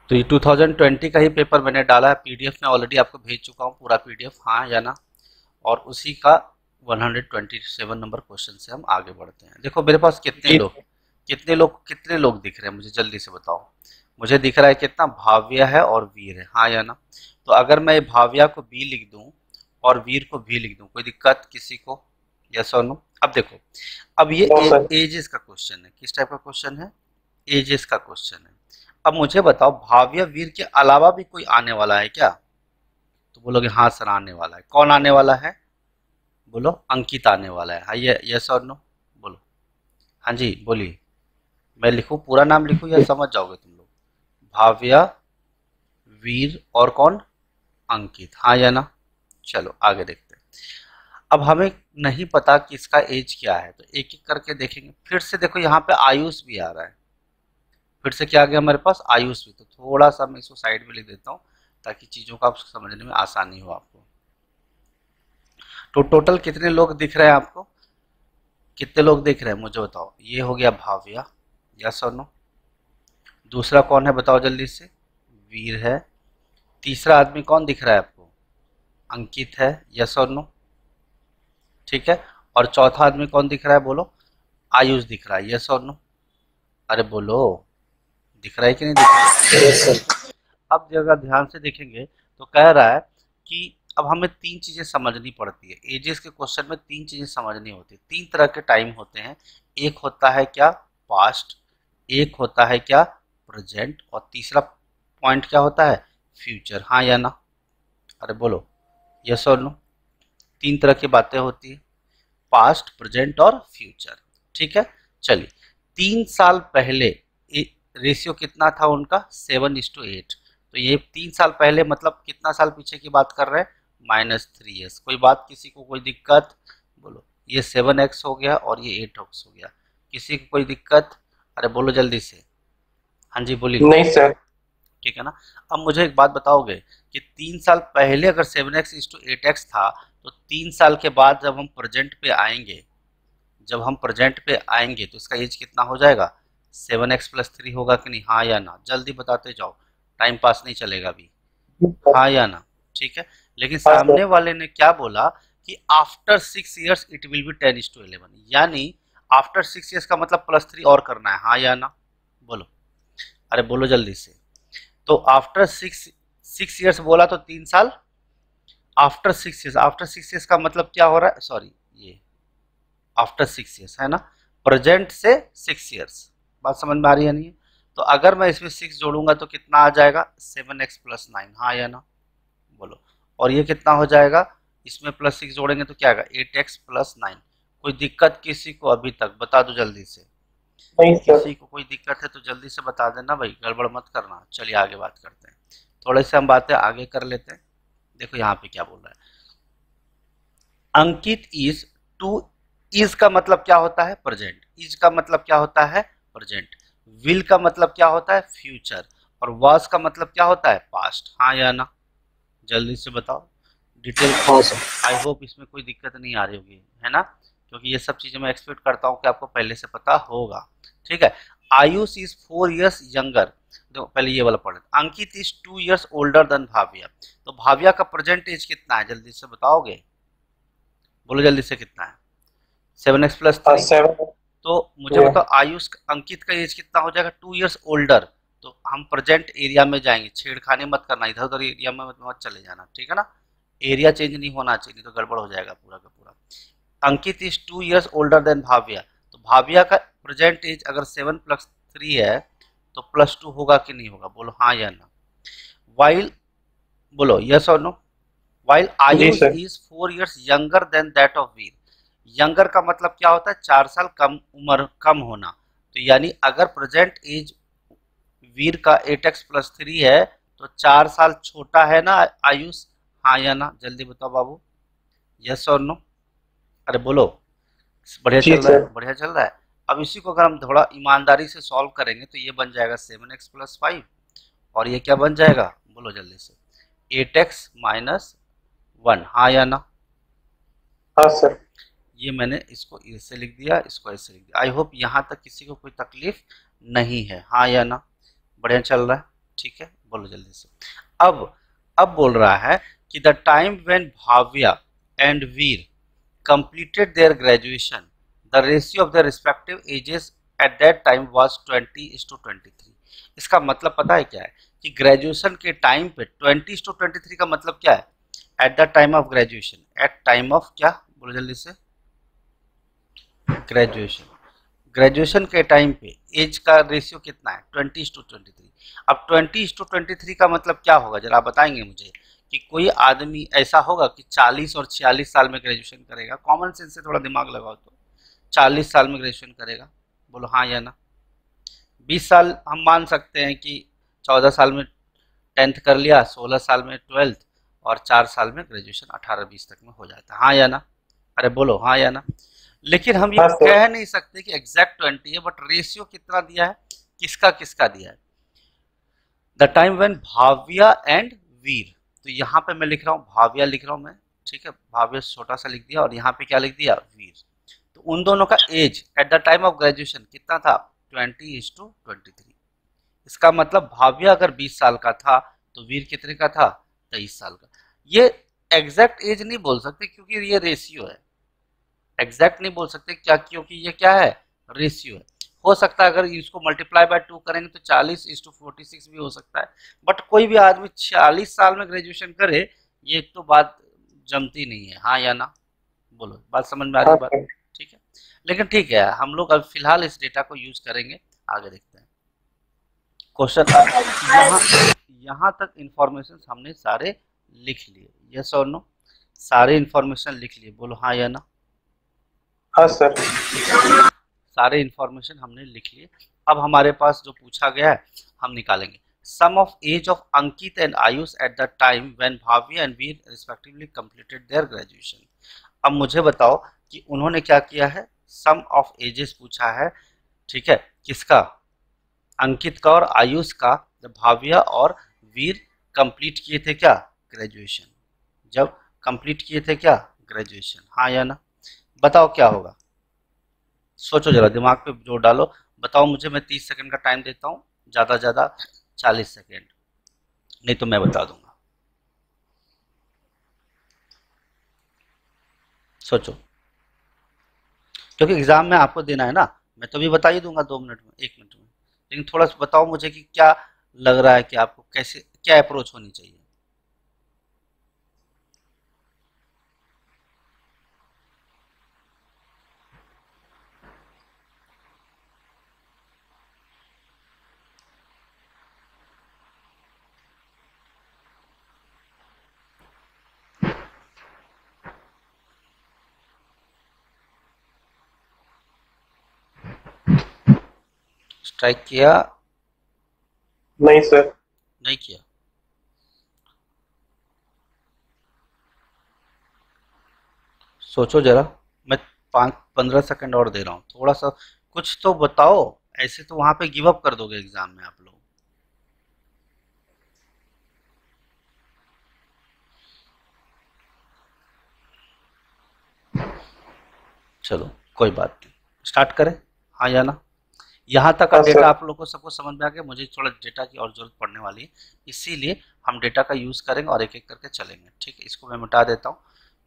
तो ये 2020 का ही पेपर मैंने डाला है, पीडीएफ में ऑलरेडी आपको भेज चुका हूँ पूरा पीडीएफ, हाँ या ना। और उसी का 127 नंबर क्वेश्चन से हम आगे बढ़ते हैं। देखो मेरे पास कितने लोग दिख रहे हैं मुझे, जल्दी से बताओ। मुझे दिख रहा है कितना, भाव्या है और वीर है, हाँ या ना। तो अगर मैं भाव्या को बी लिख दूं और वीर को भी लिख दूं, कोई दिक्कत किसी को, यस और नो? अब देखो, अब ये एजेस का क्वेश्चन है। किस टाइप का क्वेश्चन है? एजेस का क्वेश्चन है। अब मुझे बताओ, भाव्य वीर के अलावा भी कोई आने वाला है क्या? तो बोलोगे हाँ सर आने वाला है। कौन आने वाला है? बोलो अंकित आने वाला है। हाँ ये यस और नो बोलो। हाँ जी बोलिए। मैं लिखूं, पूरा नाम लिखूं या समझ जाओगे तुम लोग? भाव्या, वीर और कौन? अंकित, हाँ या ना? चलो आगे देखते हैं। अब हमें नहीं पता कि इसका एज क्या है, तो एक एक करके देखेंगे। फिर से देखो यहाँ पे आयुष भी आ रहा है। फिर से क्या आ गया हमारे पास? आयुष भी। तो थोड़ा सा मैं इसको साइड में लिख देता हूँ ताकि चीज़ों का समझने में आसानी हो आपको। तो टोटल कितने लोग दिख रहे हैं आपको? कितने लोग दिख रहे हैं मुझे बताओ। ये हो गया भाव्या, यस और नो? दूसरा कौन है बताओ जल्दी से? वीर है। तीसरा आदमी कौन दिख रहा है आपको? अंकित है, यस और नो? ठीक है। और चौथा आदमी कौन दिख रहा है बोलो? आयुष दिख रहा है, यस और नो? अरे बोलो, दिख रहा है कि नहीं दिख रहा है? अब अगर ध्यान से देखेंगे तो कह रहा है कि अब हमें तीन चीजें समझनी पड़ती है। एजेस के क्वेश्चन में तीन चीजें समझनी होती है। तीन तरह के टाइम होते हैं। एक होता है क्या? पास्ट। एक होता है क्या? प्रेजेंट। और तीसरा पॉइंट क्या होता है? फ्यूचर, हाँ या ना? अरे बोलो यस और नो? तीन तरह की बातें होती है, पास्ट, प्रेजेंट और फ्यूचर। ठीक है। चलिए, 3 साल पहले रेशियो कितना था उनका? 7:8। तो ये 3 साल पहले मतलब कितना साल पीछे की बात कर रहे हैं? -3 years। कोई बात किसी को, कोई दिक्कत? बोलो। ये 7x हो गया और ये 8x हो गया। किसी को कोई दिक्कत? अरे बोलो जल्दी से। हाँ जी बोलिए। नहीं सर। ठीक है ना? अब मुझे एक बात बताओगे कि 3 साल पहले अगर 7x:8x था, तो 3 साल के बाद जब हम प्रेजेंट पे आएंगे तो इसका एज कितना हो जाएगा? 7x+3 होगा कि नहीं, हाँ या ना? जल्दी बताते जाओ, टाइम पास नहीं चलेगा अभी, हाँ या ना? ठीक है। लेकिन हाँ सामने सर। वाले ने क्या बोला कि after 6 years it will be 10:11, यानी आफ्टर 6 years का मतलब +3 और करना है, हाँ या ना? बोलो। अरे बोलो जल्दी से। तो आफ्टर सिक्स ईयर्स बोला तो 3 साल। आफ्टर 6 years का मतलब क्या हो रहा है? सॉरी, ये आफ्टर 6 years है ना? प्रेजेंट से 6 years। बात समझ में आ रही है नहीं? तो अगर मैं इसमें 6 जोड़ूंगा तो कितना आ जाएगा? 7x+9, हाँ या ना? बोलो। और ये कितना हो जाएगा? इसमें +6 जोड़ेंगे तो क्या आएगा? 8x+9। कोई दिक्कत किसी को अभी तक? बता दो जल्दी से। नहीं सर। किसी को कोई दिक्कत है तो जल्दी से बता देना भाई, गड़बड़ मत करना। चलिए आगे बात करते हैं। थोड़े से हम बातें आगे कर लेते हैं। देखो यहाँ पे क्या बोल रहा है। अंकित इज टू। इज का मतलब क्या होता है? प्रेजेंट। इज का मतलब क्या होता है? प्रेजेंट। विल का मतलब क्या होता है? फ्यूचर। और वाज का मतलब क्या होता है? पास्ट, हाँ या ना? जल्दी से बताओ डिटेल। हाँ सर। आई होप इसमें कोई दिक्कत नहीं आ रही होगी, है ना? क्योंकि ये सब चीजें मैं एक्सपेक्ट करता हूँ कि आपको पहले से पता होगा। ठीक है। Ayush is 4 years younger. देखो पहले ये वाला पढ़। Ankit is 2 years older than Bhavya. तो भाव्या का प्रेजेंट एज कितना है? जल्दी से बताओगे? बोलो जल्दी से, कितना है? 7x+3। 7। तो मुझे बताओ आयुष अंकित का एज कितना हो जाएगा? 2 years ओल्डर। तो हम प्रेजेंट एरिया में जाएंगे, छेड़खानी मत करना, इधर उधर एरिया में मत चले जाना, ठीक है ना? एरिया चेंज नहीं होना चाहिए, नहीं तो गड़बड़ हो जाएगा पूरा का पूरा। Ankit is 2 years older than Bhavya. तो भाव्या का प्रेजेंट एज अगर 7+3 है तो +2 होगा कि नहीं होगा? बोलो हाँ या ना? वाइल, बोलो यस और नो? वाइल जी Ayush sir. Is 4 years younger than that of Veer. Younger का मतलब क्या होता है? 4 साल कम उम्र, कम होना। तो यानी अगर प्रेजेंट एज वीर का 8x+3 है तो 4 साल छोटा है ना आयुष, हाँ या ना? जल्दी बताओ बाबू, यस और नो? अरे बोलो। बढ़िया जी चल रहा सर। है, बढ़िया चल रहा है। अब इसी को अगर हम थोड़ा ईमानदारी से सॉल्व करेंगे तो ये बन जाएगा 7x+5। और ये क्या बन जाएगा? बोलो जल्दी से। 8x-1, हाँ या ना? हाँ सर। ये मैंने इसको ऐसे लिख दिया, इसको ऐसे लिख दिया। आई होप यहाँ तक किसी को कोई तकलीफ नहीं है, हाँ या ना? बढ़िया चल रहा है, ठीक है। बोलो जल्दी से। अब अब बोल रहा है कि the time when Bhavya and Veer completed their graduation, the ratio of their respective ages at that time was 20:23। इसका मतलब पता है क्या है कि ग्रेजुएशन के टाइम पे 20:23 का मतलब क्या है? At the time of graduation, at time of क्या, बोलो जल्दी से, ग्रेजुएशन। ग्रेजुएशन के टाइम पे एज का रेशियो कितना है? 20:23। अब 20:23 का मतलब क्या होगा, जरा बताएंगे मुझे कि कोई आदमी ऐसा होगा कि 40 और 46 साल में ग्रेजुएशन करेगा? कॉमन सेंस से थोड़ा दिमाग लगाओ तो 40 साल में ग्रेजुएशन करेगा, बोलो हाँ या ना। 20 साल हम मान सकते हैं कि 14 साल में 10th कर लिया, 16 साल में 12th, और 4 साल में ग्रेजुएशन 18-20 तक में हो जाता है, हाँ या ना? अरे बोलो हाँ या ना। लेकिन हम ये हाँ सर। कह नहीं सकते कि एग्जैक्ट 20 है, बट रेशियो कितना दिया है, किसका किसका दिया है? The time when Bhavya and Veer. तो यहाँ पे मैं लिख रहा हूँ भाव्या, लिख रहा हूँ मैं, ठीक है, भाव्या छोटा सा लिख दिया, और यहाँ पे क्या लिख दिया, वीर। तो उन दोनों का age at the time of graduation कितना था? 20:23। इसका मतलब भाव्या अगर 20 साल का था तो वीर कितने का था? 23 साल का। ये एग्जैक्ट एज नहीं बोल सकते क्योंकि ये रेशियो है, एग्जैक्ट नहीं बोल सकते क्या, क्योंकि ये क्या है, रेशियो है। हो सकता है अगर इसको मल्टीप्लाई बाय 2 करेंगे तो 40:46 भी हो सकता है, बट कोई भी आदमी 46 साल में ग्रेजुएशन करे, ये तो बात जमती नहीं है, हाँ या ना? बोलो, बात समझ में आ रही हाँ बात? सर। ठीक है, लेकिन ठीक है, हम लोग अब फिलहाल इस डेटा को यूज करेंगे, आगे देखते हैं क्वेश्चन। यहाँ यहाँ तक इंफॉर्मेशन हमने सारे लिख लिए, यस और नो? सारे इंफॉर्मेशन लिख लिए, बोलो हाँ या ना? हाँ सर। सारे इंफॉर्मेशन हमने लिख लिए। अब हमारे पास जो पूछा गया है हम निकालेंगे। Sum of age of Ankit and Ayush at the time when Bhavi and Veer respectively completed their graduation. अब मुझे बताओ कि उन्होंने क्या किया है, सम ऑफ एजेस पूछा है, ठीक है, किसका? अंकित का और आयुष का, जब भाविया और वीर कंप्लीट किए थे क्या, ग्रेजुएशन। जब कंप्लीट किए थे क्या, ग्रेजुएशन, हाँ या ना? बताओ क्या होगा, सोचो जरा, दिमाग पे जोर डालो, बताओ मुझे। मैं 30 सेकंड का टाइम देता हूँ, ज़्यादा ज़्यादा 40 सेकंड, नहीं तो मैं बता दूंगा। सोचो, क्योंकि एग्जाम में आपको देना है ना, मैं तो भी बता ही दूंगा 2 मिनट में, 1 मिनट में, लेकिन थोड़ा सा बताओ मुझे कि क्या लग रहा है कि आपको कैसे, क्या अप्रोच होनी चाहिए। स्ट्राइक किया? नहीं सर। नहीं किया? सोचो जरा, मैं 5-15 सेकंड और दे रहा हूँ, थोड़ा सा कुछ तो बताओ, ऐसे तो वहां पे गिव अप कर दोगे एग्जाम में आप लोग। चलो कोई बात नहीं, स्टार्ट करें, हाँ या ना? यहाँ तक का हाँ डेटा सर। आप लोगों को सबको समझ में आ गया? मुझे थोड़ा डेटा की और जरूरत पड़ने वाली है, इसीलिए हम डेटा का यूज करेंगे और एक एक करके चलेंगे, ठीक है। इसको मैं मिटा देता हूँ,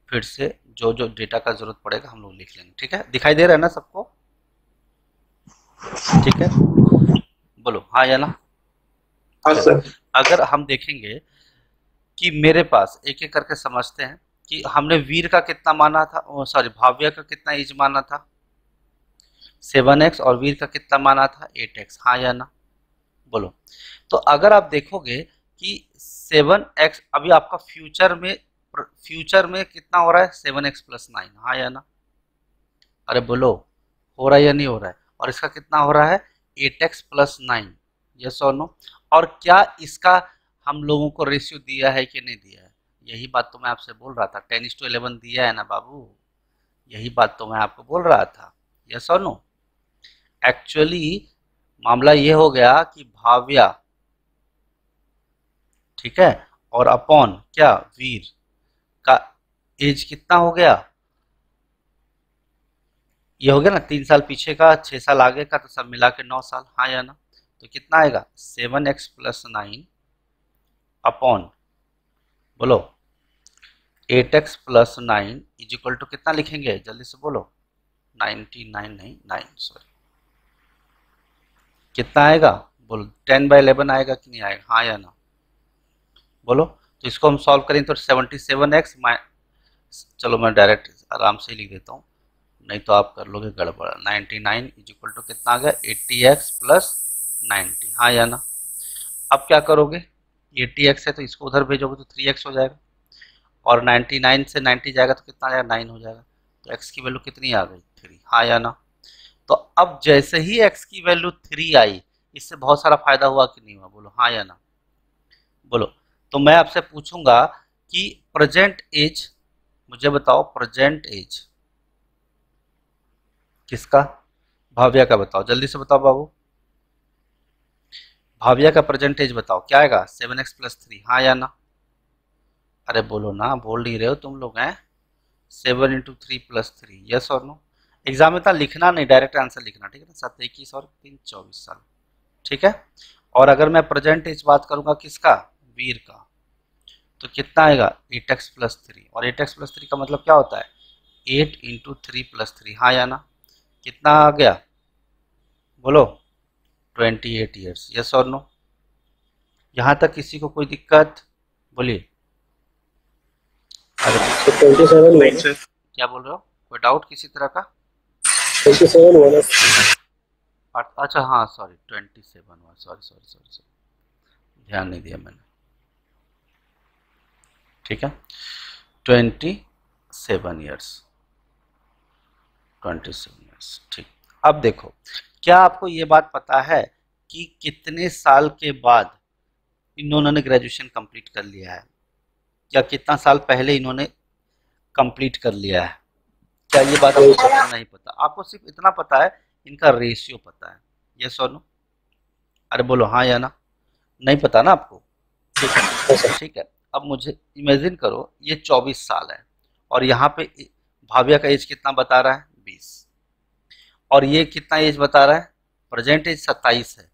फिर से जो जो डेटा का जरूरत पड़ेगा हम लोग लिख लेंगे, ठीक है। दिखाई दे रहा है ना सबको? ठीक है, बोलो हाँ या ना? हाँ चलो, सर। अगर हम देखेंगे कि मेरे पास, एक एक करके समझते हैं कि हमने वीर का कितना माना था, सॉरी भाव्य का कितना एज माना था, 7x, और वीर का कितना माना था, 8x, हाँ या ना? बोलो। तो अगर आप देखोगे कि 7x अभी आपका फ्यूचर में कितना हो रहा है, 7x+9, हाँ या ना? अरे बोलो, हो रहा है या नहीं हो रहा है? और इसका कितना हो रहा है, 8x+9, यस और नो? और क्या इसका हम लोगों को रेशियो दिया है कि नहीं दिया है? यही बात तो मैं आपसे बोल रहा था, 10:11 दिया है ना बाबू, यही बात तो मैं आपको बोल रहा था, यस और नो? एक्चुअली मामला ये हो गया कि भाव्या, ठीक है, और अपॉन क्या, वीर का एज कितना हो गया, ये हो गया ना, 3 साल पीछे का, 6 साल आगे का, तो सब मिला के 9 साल, हाँ या ना? तो कितना आएगा, 7x+9 अपॉन, बोलो 8x plus 9 is equal to कितना लिखेंगे, जल्दी से बोलो। 99 नहीं 9 सॉरी, कितना आएगा बोलो, 10/11 आएगा कि नहीं आएगा, हाँ या ना बोलो। तो इसको हम सॉल्व करें तो 77x, चलो मैं डायरेक्ट आराम से ही लिख देता हूँ, नहीं तो आप कर लोगे गड़बड़। 99 इज इक्वल टू कितना आ गया, 80x प्लस 90, हाँ या ना। अब क्या करोगे, 80x है तो इसको उधर भेजोगे तो 3x हो जाएगा, और 99 से 90 जाएगा तो कितना आ जाएगा, 9 हो जाएगा। तो x की वैल्यू कितनी आ गई, 3, हाँ या ना। तो अब जैसे ही x की वैल्यू 3 आई, इससे बहुत सारा फायदा हुआ कि नहीं हुआ, बोलो हाँ या ना बोलो। तो मैं आपसे पूछूंगा कि प्रेजेंट एज, मुझे बताओ प्रेजेंट एज किसका, भाव्या का बताओ, जल्दी से बताओ बाबू, भाव्या का प्रेजेंट एज बताओ क्या आएगा, 7x प्लस 3, हाँ या ना। अरे बोलो ना, बोल नहीं रहे हो तुम लोग हैं। 7 इंटू 3 प्लस 3, यस और नो। एग्जाम में इतना लिखना नहीं, डायरेक्ट आंसर लिखना, ठीक है ना। 7 21 और 3 24 साल, ठीक है। और अगर मैं प्रेजेंट एज बात करूंगा किसका, वीर का, तो कितना आएगा 8x प्लस 3, और 8x प्लस 3 का मतलब क्या होता है, 8 इंटू 3 प्लस 3, हाँ या ना। कितना आ गया बोलो, 28 ईयर्स, यस और नो। यहाँ तक किसी को कोई दिक्कत, बोलिए। अरे 27 नहीं सर, क्या बोल रहे हो, कोई डाउट किसी तरह का। 27 हुआ ना। अच्छा हाँ सॉरी 27 हुआ, सॉरी सॉरी सॉरी सॉरी, ध्यान नहीं दिया मैंने, ठीक है। 27 ईयर्स, 27 ईयर्स, ठीक। अब देखो, क्या आपको ये बात पता है कि कितने साल के बाद इन्होंने ग्रेजुएशन कंप्लीट कर लिया है, या कितना साल पहले इन्होंने कंप्लीट कर लिया है, क्या ये बात आपको पता, नहीं पता। आपको सिर्फ इतना पता है, इनका रेशियो पता है, यस और नो। अरे बोलो हाँ या ना, नहीं पता ना आपको, ठीक है। अब मुझे इमेजिन करो ये 24 साल है, और यहाँ पे भाव्या का एज कितना बता रहा है, 20, और ये कितना एज बता रहा है, प्रेजेंट एज 27 है,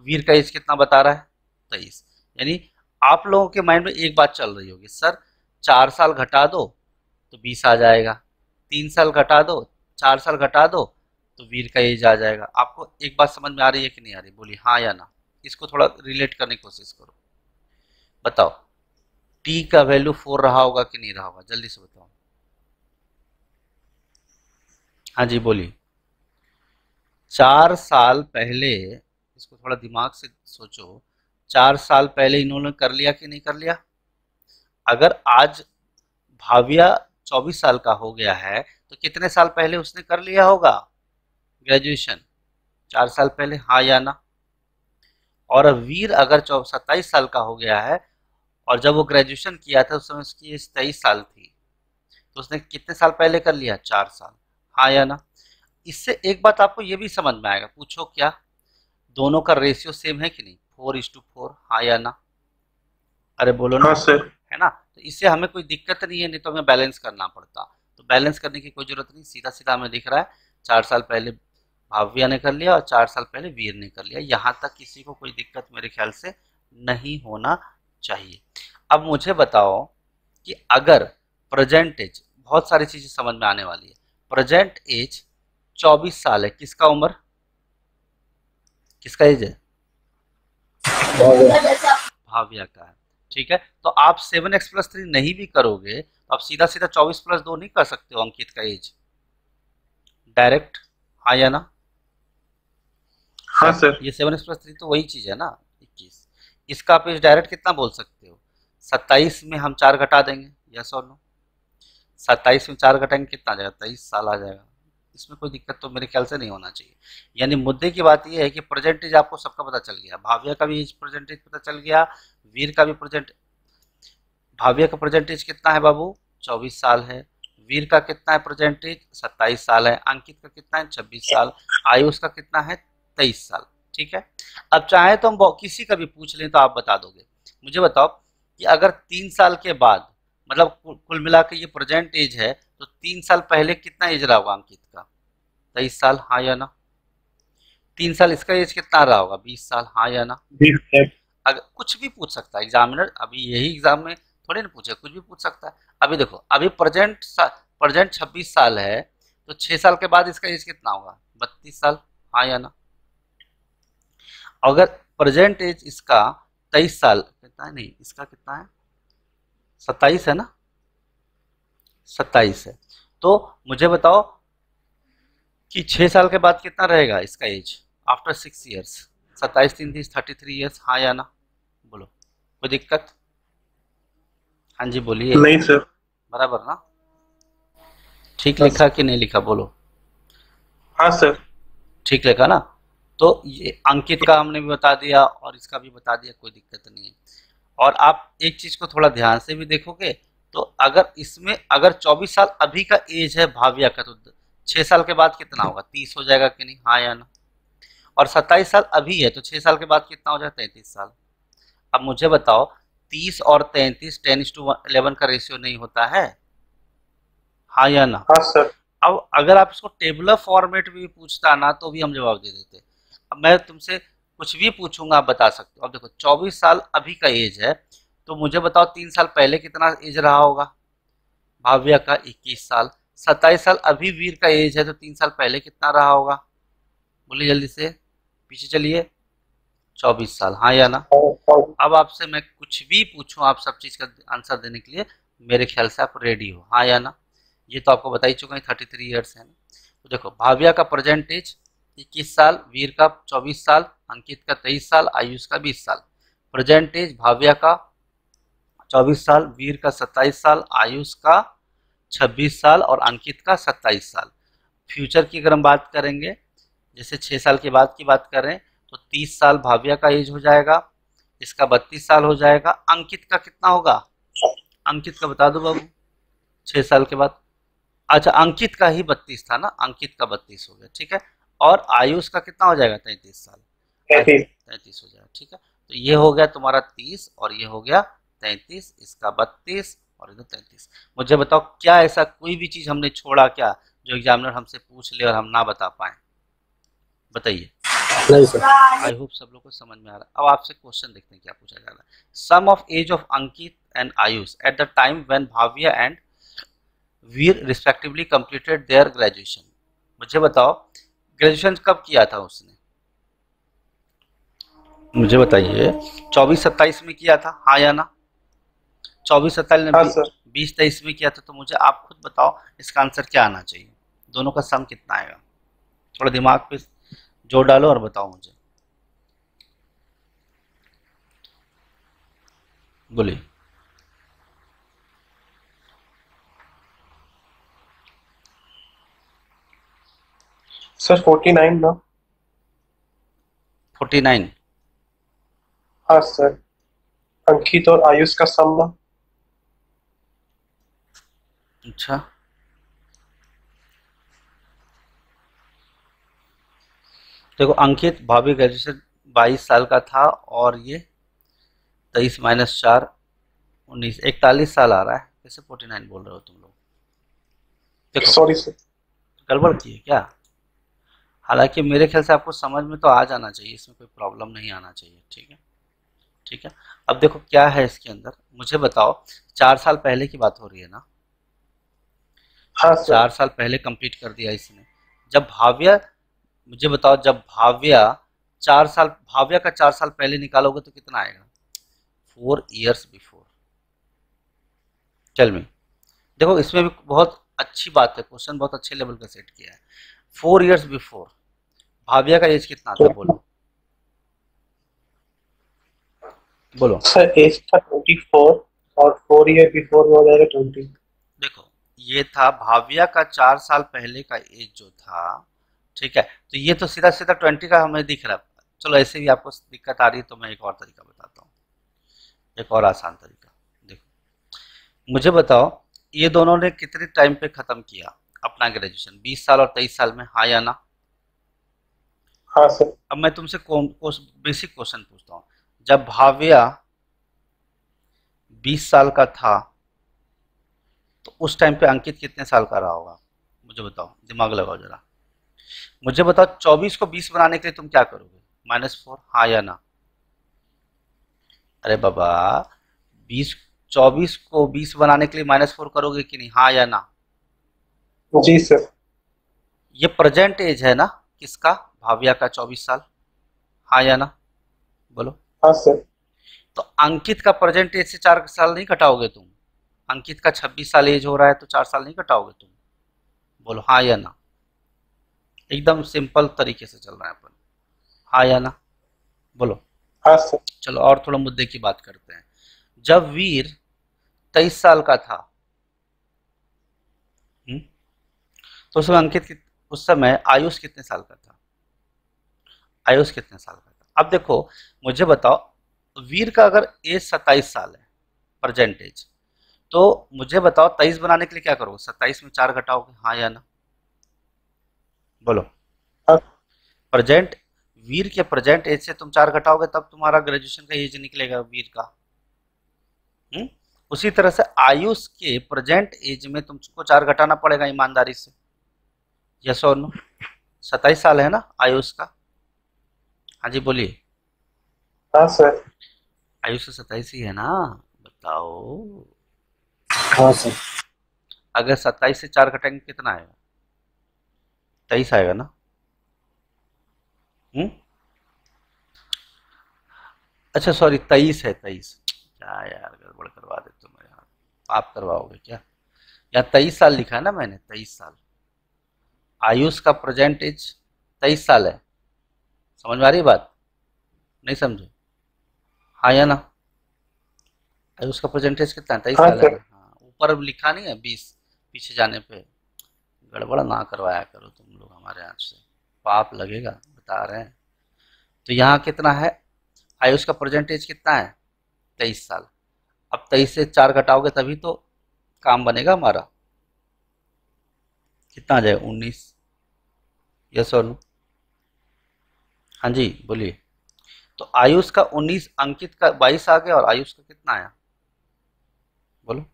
वीर का एज कितना बता रहा है, 23। यानी आप लोगों के माइंड में एक बात चल रही होगी, सर 4 साल घटा दो तो 20 आ जाएगा, 3 साल घटा दो, 4 साल घटा दो तो वीर का एज आ जाएगा। आपको एक बात समझ में आ रही है कि नहीं आ रही, बोलिए हाँ या ना। इसको थोड़ा रिलेट करने की कोशिश करो, बताओ टी का वैल्यू 4 रहा होगा कि नहीं रहा होगा, जल्दी से बताओ। हाँ जी बोलिए। 4 साल पहले, इसको थोड़ा दिमाग से सोचो, 4 साल पहले इन्होंने कर लिया कि नहीं कर लिया। अगर आज भाविया 24 साल का हो गया है तो कितने साल पहले उसने कर लिया होगा ग्रेजुएशन, 4 साल पहले, हाँ या ना। और वीर अगर 27 साल का हो गया है, और जब वो ग्रेजुएशन किया था उस समय उसकी एज 23 साल थी, तो उसने कितने साल पहले कर लिया, 4 साल, हाँ या ना। इससे एक बात आपको ये भी समझ में आएगा, पूछो क्या, दोनों का रेशियो सेम है कि नहीं, 4:4, हाँ या ना। अरे बोलो ना, हाँ सर, है ना। तो इससे हमें कोई दिक्कत नहीं है, नहीं तो हमें बैलेंस करना पड़ता। तो बैलेंस करने की कोई जरूरत नहीं, सीधा सीधा हमें दिख रहा है 4 साल पहले भाव्या ने कर लिया और 4 साल पहले वीर ने कर लिया। यहाँ तक किसी को कोई दिक्कत मेरे ख्याल से नहीं होना चाहिए। अब मुझे बताओ कि अगर प्रेजेंट एज, बहुत सारी चीजें समझ में आने वाली है, प्रेजेंट एज 24 साल है, किसका उम्र, किसका एज है, भाव्या का है, ठीक है। तो आप 7x प्लस 3 नहीं भी करोगे तो आप सीधा सीधा 24 प्लस 2 नहीं कर सकते हो अंकित का एज, डायरेक्ट, हाँ या ना। हाँ सर, ये 7x प्लस 3 तो वही चीज है ना, 21। इसका आप एज डायरेक्ट कितना बोल सकते हो, 27 में हम 4 घटा देंगे, यस और नो। 27 में 4 घटाएंगे कितना आ जाएगा, 23 साल आ जाएगा। इसमें कोई दिक्कत तो मेरे ख्याल से नहीं होना चाहिए। यानी मुद्दे की बात यह है कि प्रेजेंटेज आपको सबका पता चल गया, भाव्या का भी प्रेजेंटेज पता चल गया, वीर का भी प्रेजेंट, भाव्या का प्रेजेंटेज कितना है बाबू, 24 साल है, वीर का कितना है प्रेजेंटेज, 27 साल है, अंकित का कितना है, 26 साल, आयुष का कितना है, 23 साल, ठीक है। अब चाहे तो हम किसी का भी पूछ लें तो आप बता दोगे। मुझे बताओ कि अगर 3 साल के बाद, मतलब कुल मिला के ये प्रेजेंट एज है, तो 3 साल पहले कितना एज रहा होगा अंकित का, 23 साल, हाँ या ना। 3 साल इसका एज कितना रहा होगा, 20 साल, हाँ या ना। 20 साल, अगर कुछ भी पूछ सकता है एग्जामिनर, अभी यही एग्जाम में थोड़ी ना पूछे, कुछ भी पूछ सकता है। अभी देखो, अभी प्रेजेंट 26 साल है, तो 6 साल के बाद इसका एज कितना होगा? 32 साल, हाँ या ना? अगर प्रेजेंट एज इसका 23 साल, कितना है, नहीं इसका कितना है, 27 है ना, 27 है। तो मुझे बताओ कि 6 साल के बाद कितना रहेगा इसका एज आफ्टर 6 ईयर्स? 27 3 30 33 ईयर्स, हाँ या ना? बोलो, कोई दिक्कत? हाँ जी बोलिए। नहीं सर। बराबर ना? ठीक लिखा कि नहीं लिखा, बोलो। हाँ सर। ठीक लिखा ना? तो ये अंकित का हमने भी बता दिया और इसका भी बता दिया, कोई दिक्कत नहीं है। और आप एक चीज को थोड़ा ध्यान से भी देखोगे, तो अगर इसमें अगर 24 साल अभी का एज है भाविया का, तो 6 साल के बाद कितना होगा? 30 हो जाएगा कि नहीं, हाँ या ना? और 27 साल अभी है, तो 6 साल के बाद कितना हो जाएगा? 33 साल। अब मुझे बताओ, 30 और 33 10:11 का रेशियो नहीं होता है, हाँ या ना? हाँ सर। अब अगर आप इसको टेबुलर फॉर्मेट में भी पूछता ना, तो भी हम जवाब दे देते। अब मैं तुमसे कुछ भी पूछूंगा, आप बता सकते हो। अब देखो, 24 साल अभी का एज है, तो मुझे बताओ 3 साल पहले कितना एज रहा होगा भाव्या का? 21 साल। 27 साल अभी वीर का एज है, तो 3 साल पहले कितना रहा होगा? बोलिए जल्दी से, पीछे चलिए। 24 साल, हाँ या ना? अब आपसे मैं कुछ भी पूछूं, आप सब चीज का आंसर देने के लिए मेरे ख्याल से आप रेडी हो, हाँ या ना? ये तो आपको बता ही चुका है, 33 ईयर्स है ना। तो देखो, भाविया का प्रेजेंट एज 21 साल, वीर का 24 साल, अंकित का 23 साल, आयुष का 20 साल। प्रेजेंट एज भाविया का 24 साल, वीर का 27 साल, आयुष का 26 साल और अंकित का 27 साल। फ्यूचर की अगर हम बात करेंगे, जैसे 6 साल के बाद की बात करें, तो 30 साल भाविया का एज हो जाएगा, इसका 32 साल हो जाएगा। अंकित का कितना होगा? अंकित का बता दो बाबू, 6 साल के बाद। अच्छा, अंकित का ही 32 था ना, अंकित का 32 हो गया, ठीक है। और आयुष का कितना हो जाएगा? 33 साल, 33 हो जाएगा, ठीक है। तो ये हो गया तुम्हारा 30 और ये हो गया 33, इसका 32 और इधर 33। मुझे बताओ, क्या ऐसा कोई भी चीज हमने छोड़ा क्या जो एग्जामिनर हमसे पूछ ले और हम ना बता पाए? बताइए। नहीं सर। आई होप सब लोग को समझ में आ रहा है। अब आपसे क्वेश्चन देखते हैं क्या पूछा जा रहा है। Sum of age of Ankit and Ayush at the time when Bhaviya and Veer respectively completed their graduation. मुझे बताओ, ग्रेजुएशन कब किया था उसने? मुझे बताइए, 24-27 में किया था, हाँ या ना? 24-27 ने हाँ सर। 20-23 में किया था। तो मुझे आप खुद बताओ इसका आंसर क्या आना चाहिए? दोनों का सम कितना आएगा? थोड़ा दिमाग पे जोर डालो और बताओ मुझे, बोलिए। सर 49 ना। 49? हाँ सर। अंकित और आयुष का सम ना। अच्छा, देखो अंकित भाभी ग्रेजुएशन 22 साल का था, और ये 23 - 4 19 41 साल आ रहा है। कैसे 49 बोल रहे हो तुम लोग? देखो, सॉरी सर। गड़बड़ की है क्या? हालांकि मेरे ख्याल से आपको समझ में तो आ जाना चाहिए, इसमें कोई प्रॉब्लम नहीं आना चाहिए, ठीक है, ठीक है। अब देखो क्या है इसके अंदर, मुझे बताओ, 4 साल पहले की बात हो रही है ना? हाँ सर। 4 साल पहले कंप्लीट कर दिया इसने। जब भाव्या, मुझे बताओ, जब भाव्या 4 साल, भाव्या का 4 साल पहले निकालोगे तो कितना आएगा? 4 ईयर्स बिफोर। Tell me. देखो, इसमें भी बहुत अच्छी बात है, क्वेश्चन बहुत अच्छे लेवल का सेट किया है। 4 ईयर्स बिफोर भाव्या का एज कितना था? बोलो बोलो। सर एज था 24 और 4 ईयर बिफोर हो जाएगा 20। देखो, ये था भाव्या का 4 साल पहले का एज जो था, ठीक है। तो ये तो सीधा सीधा 20 का हमें दिख रहा है। चलो, ऐसे भी आपको दिक्कत आ रही है तो मैं एक और तरीका बताता हूँ, एक और आसान तरीका। देखो, मुझे बताओ, ये दोनों ने कितने टाइम पे खत्म किया अपना ग्रेजुएशन? 20 साल और 23 साल में, हाँ या ना? हाँ सर। अब मैं तुमसे बेसिक क्वेश्चन पूछता हूँ। जब भाव्या 20 साल का था, तो उस टाइम पे अंकित कितने साल का रहा होगा? मुझे बताओ, दिमाग लगाओ जरा। मुझे बताओ, 24 को 20 बनाने के लिए तुम क्या करोगे? -4, हाँ या ना? अरे बाबा, 20, 24 को 20 बनाने के लिए -4 करोगे कि नहीं, हाँ या ना? जी सर। ये प्रेजेंट एज है ना किसका, भाविया का 24 साल, हाँ या ना? बोलो। हाँ सर। तो अंकित का प्रेजेंट एज से 4 साल नहीं घटाओगे तुम? अंकित का 26 साल एज हो रहा है तो 4 साल नहीं घटाओगे तुम? बोलो हाँ या ना? एकदम सिंपल तरीके से चल रहा है अपन, हाँ या ना? बोलो। हाँ सर। चलो और थोड़ा मुद्दे की बात करते हैं। जब वीर 23 साल का था, हम्म, तो उसमें उस समय आयुष कितने साल का था? आयुष कितने साल का था? अब देखो, मुझे बताओ, वीर का अगर एज 27 साल है, प्रेजेंट एज, तो मुझे बताओ 23 बनाने के लिए क्या करोगे? 27 में 4 घटाओगे, हाँ या ना? बोलो। हाँ। प्रेजेंट, वीर के प्रेजेंट एज से तुम 4 घटाओगे तब तुम्हारा ग्रेजुएशन का एज निकलेगा वीर का। उसी तरह से आयुष के प्रेजेंट एज में तुमको 4 घटाना पड़ेगा ईमानदारी से, यस और नो? 27 साल है ना आयुष का? हाँ जी बोलिए। हाँ सर। आयुष तो 27 ही है ना? बताओ। हाँ सर। अगर 27 से 4 घटाएंगे कितना आएगा? 23 आएगा ना? हम्म, अच्छा सॉरी, 23 है, 23। क्या यार, गड़बड़ करवा देते हो यार, आप करवाओगे क्या? यहाँ 23 साल लिखा है ना मैंने, 23 साल। आयुष का प्रेजेंट एज 23 साल है, समझ में आ रही है बात? नहीं समझे, हाँ या ना? आयुष का प्रेजेंट एज कितना है? 23 हाँ साल है सर। ना? हाँ, ऊपर अब लिखा नहीं है 20, पीछे जाने पे। गड़बड़ ना करवाया करो तुम लोग हमारे यहाँ से, पाप लगेगा, बता रहे हैं। तो यहाँ कितना है? आयुष का प्रेजेंट एज कितना है? 23 साल। अब 23 से 4 घटाओगे तभी तो काम बनेगा हमारा। कितना आ जाएगा? 19, यस और नो? हाँ जी बोलिए। तो आयुष का 19, अंकित का 22 आ गया, और आयुष का कितना आया? बोलो।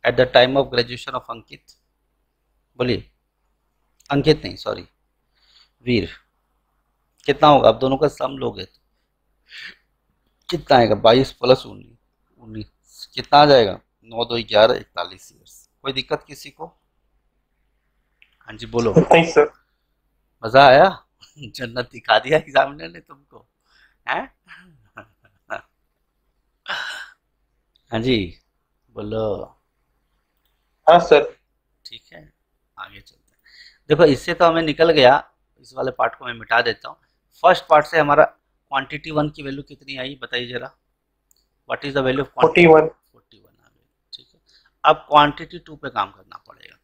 At the time of graduation of Ankit, बोलिए। अंकित नहीं, सॉरी, वीर। कितना होगा? अब दोनों का सम लोगे तो कितना आएगा? 22 प्लस 19, 19 कितना आ जाएगा? 9 2 11, 41 ईयर्स। कोई दिक्कत किसी को? हाँ जी बोलो। नहीं सर। मजा आया? जन्नत दिखा दिया एग्जामिनर ने तुमको, हैं? हाँ जी बोलो। हाँ सर। ठीक है, आगे चलते हैं। देखो इससे तो हमें निकल गया, इस वाले पार्ट को मैं मिटा देता हूँ। फर्स्ट पार्ट से हमारा क्वांटिटी 1 की वैल्यू कितनी आई बताइए जरा। What is the value of quantity? 41। 41 आ गई, ठीक है। अब क्वांटिटी 2 पे काम करना पड़ेगा।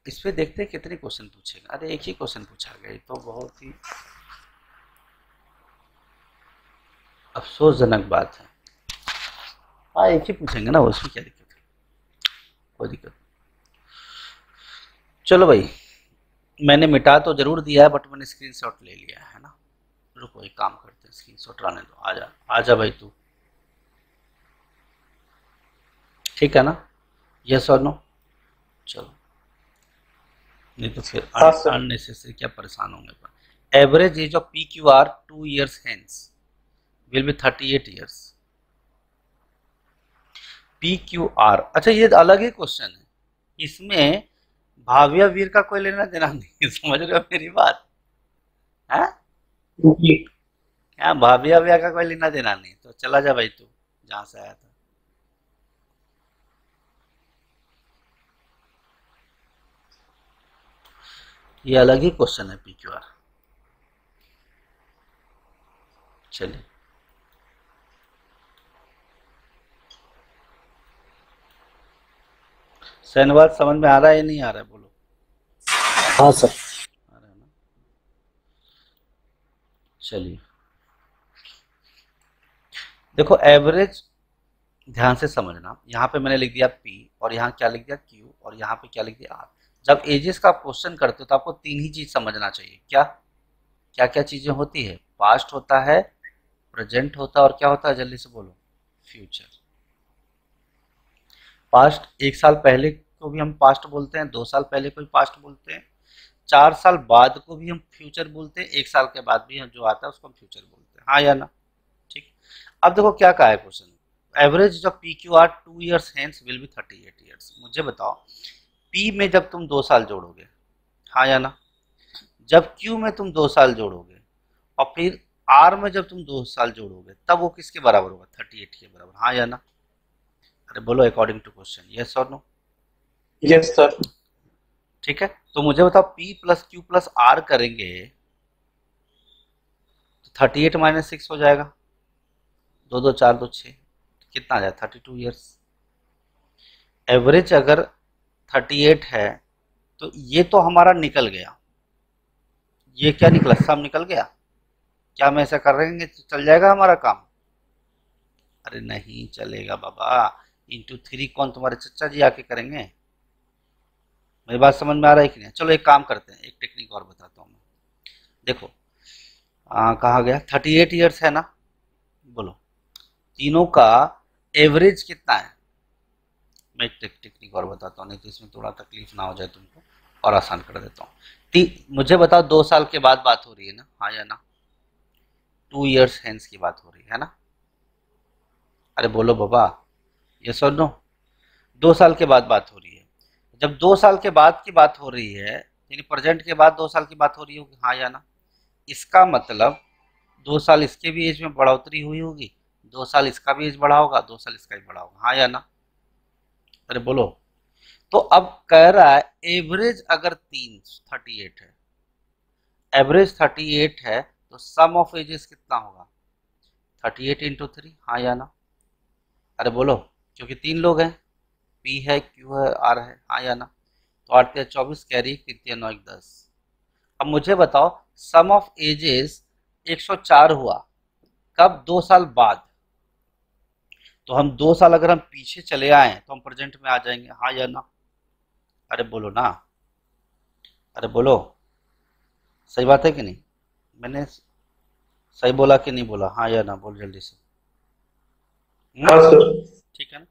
इस पे देखते हैं कितने क्वेश्चन पूछेगा। अरे एक ही क्वेश्चन पूछा गया, तो बहुत ही अफसोसजनक बात है। हाँ एक ही पूछेंगे ना, उसमें क्या दिक्कत है? कोई दिक्कत नहीं। चलो भाई, मैंने मिटा तो जरूर दिया है, बट मैंने स्क्रीनशॉट ले लिया है ना। रुको एक काम करते हैं, स्क्रीनशॉट रहने दो। आजा आजा भाई तू, ठीक है ना? यस और नो? चलो, नहीं तो फिर हाँ सर। अननेसेसरी क्या परेशान होंगे पर। Average age of P Q R 2 years hence will be 38 years. P Q R, अच्छा ये अलग ही क्वेश्चन है, इसमें भाविया वीर का कोई लेना देना नहीं। समझ रहे हो मेरी बात? है जी। क्या? भाविया व्या का कोई लेना देना नहीं, तो चला जा भाई तू जहां से आया था। ये अलग ही क्वेश्चन है पी क्यू आर। चलिए, शनिवार समझ में आ रहा है या नहीं आ रहा है? बोलो। हाँ सर। आ रहा है ना? चलिए, देखो एवरेज ध्यान से समझना। यहाँ पे मैंने लिख दिया P, और यहाँ क्या लिख दिया Q, और यहाँ पे क्या लिख दिया R। जब एजेस का आप क्वेश्चन करते हो तो आपको 3 ही चीज समझना चाहिए। क्या क्या क्या चीजें होती है? पास्ट होता है, प्रेजेंट होता है, और क्या होता है? जल्दी से बोलो। फ्यूचर। पास्ट 1 साल पहले को भी हम पास्ट बोलते हैं, 2 साल पहले को भी पास्ट बोलते हैं, 4 साल बाद को भी हम फ्यूचर बोलते हैं, 1 साल के बाद भी हम जो आता है उसको हम फ्यूचर बोलते हैं, हाँ या ना? ठीक। अब देखो क्या कहा है question, average of P Q R 2 years hence will be 38 years. मुझे बताओ पी में जब तुम 2 साल जोड़ोगे, हाँ या ना, जब क्यू में तुम 2 साल जोड़ोगे और फिर आर में जब तुम 2 साल जोड़ोगे तब वो किसके बराबर होगा, 38 के बराबर, हाँ या ना। अरे बोलो अकॉर्डिंग टू क्वेश्चन, यस और नो। Yes sir. ठीक है, तो मुझे बताओ P plus Q plus R करेंगे तो 38 माइनस 6 हो जाएगा, 2 2 4 2 6, कितना आ जाए 32 ईयर्स। एवरेज अगर 38 है तो ये तो हमारा निकल गया, ये क्या निकला, सम निकल गया। क्या हम ऐसा कर रहेंगे तो चल जाएगा हमारा काम? अरे नहीं चलेगा बाबा, इंटू 3 कौन तुम्हारे चचा जी आके करेंगे? मेरी बात समझ में आ रहा है कि नहीं? चलो एक काम करते हैं, एक टेक्निक और बताता हूँ मैं। देखो कहाँ गया, 38 ईयर्स है ना, बोलो तीनों का एवरेज कितना है। मैं एक टेक्निक और बताता हूँ, नहीं तो इसमें थोड़ा तकलीफ ना हो जाए तुमको, और आसान कर देता हूँ। मुझे बताओ 2 साल के बाद बात हो रही है ना, हाँ या ना, 2 ईयर्स हेंस की बात हो रही है ना। अरे बोलो बाबा, ये सुन लो, 2 साल के बाद बात हो रही है। जब 2 साल के बाद की बात हो रही है यानी प्रेजेंट के बाद 2 साल की बात हो रही होगी, हाँ या ना। इसका मतलब 2 साल इसके भी एज में बढ़ोतरी हुई होगी, 2 साल इसका भी एज बढ़ा होगा, 2 साल इसका भी बढ़ा होगा, हाँ या ना। अरे बोलो। तो अब कह रहा है एवरेज अगर 38 है, एवरेज 38 है तो सम ऑफ एजेस कितना होगा, 38 इंटू 3, हाँ या ना। अरे बोलो, क्योंकि 3 लोग हैं, पी है क्यू है आर है, हाँ या ना। तो 8 या 24 कैरी 3 या 9 10। अब मुझे बताओ सम ऑफ एजेस 104 हुआ कब, 2 साल बाद। तो हम 2 साल अगर हम पीछे चले आए तो हम प्रेजेंट में आ जाएंगे, हाँ या ना। अरे बोलो ना, अरे बोलो, सही बात है कि नहीं, मैंने सही बोला कि नहीं बोला, हाँ या ना, बोल जल्दी से। हाँ सर। ठीक है ना।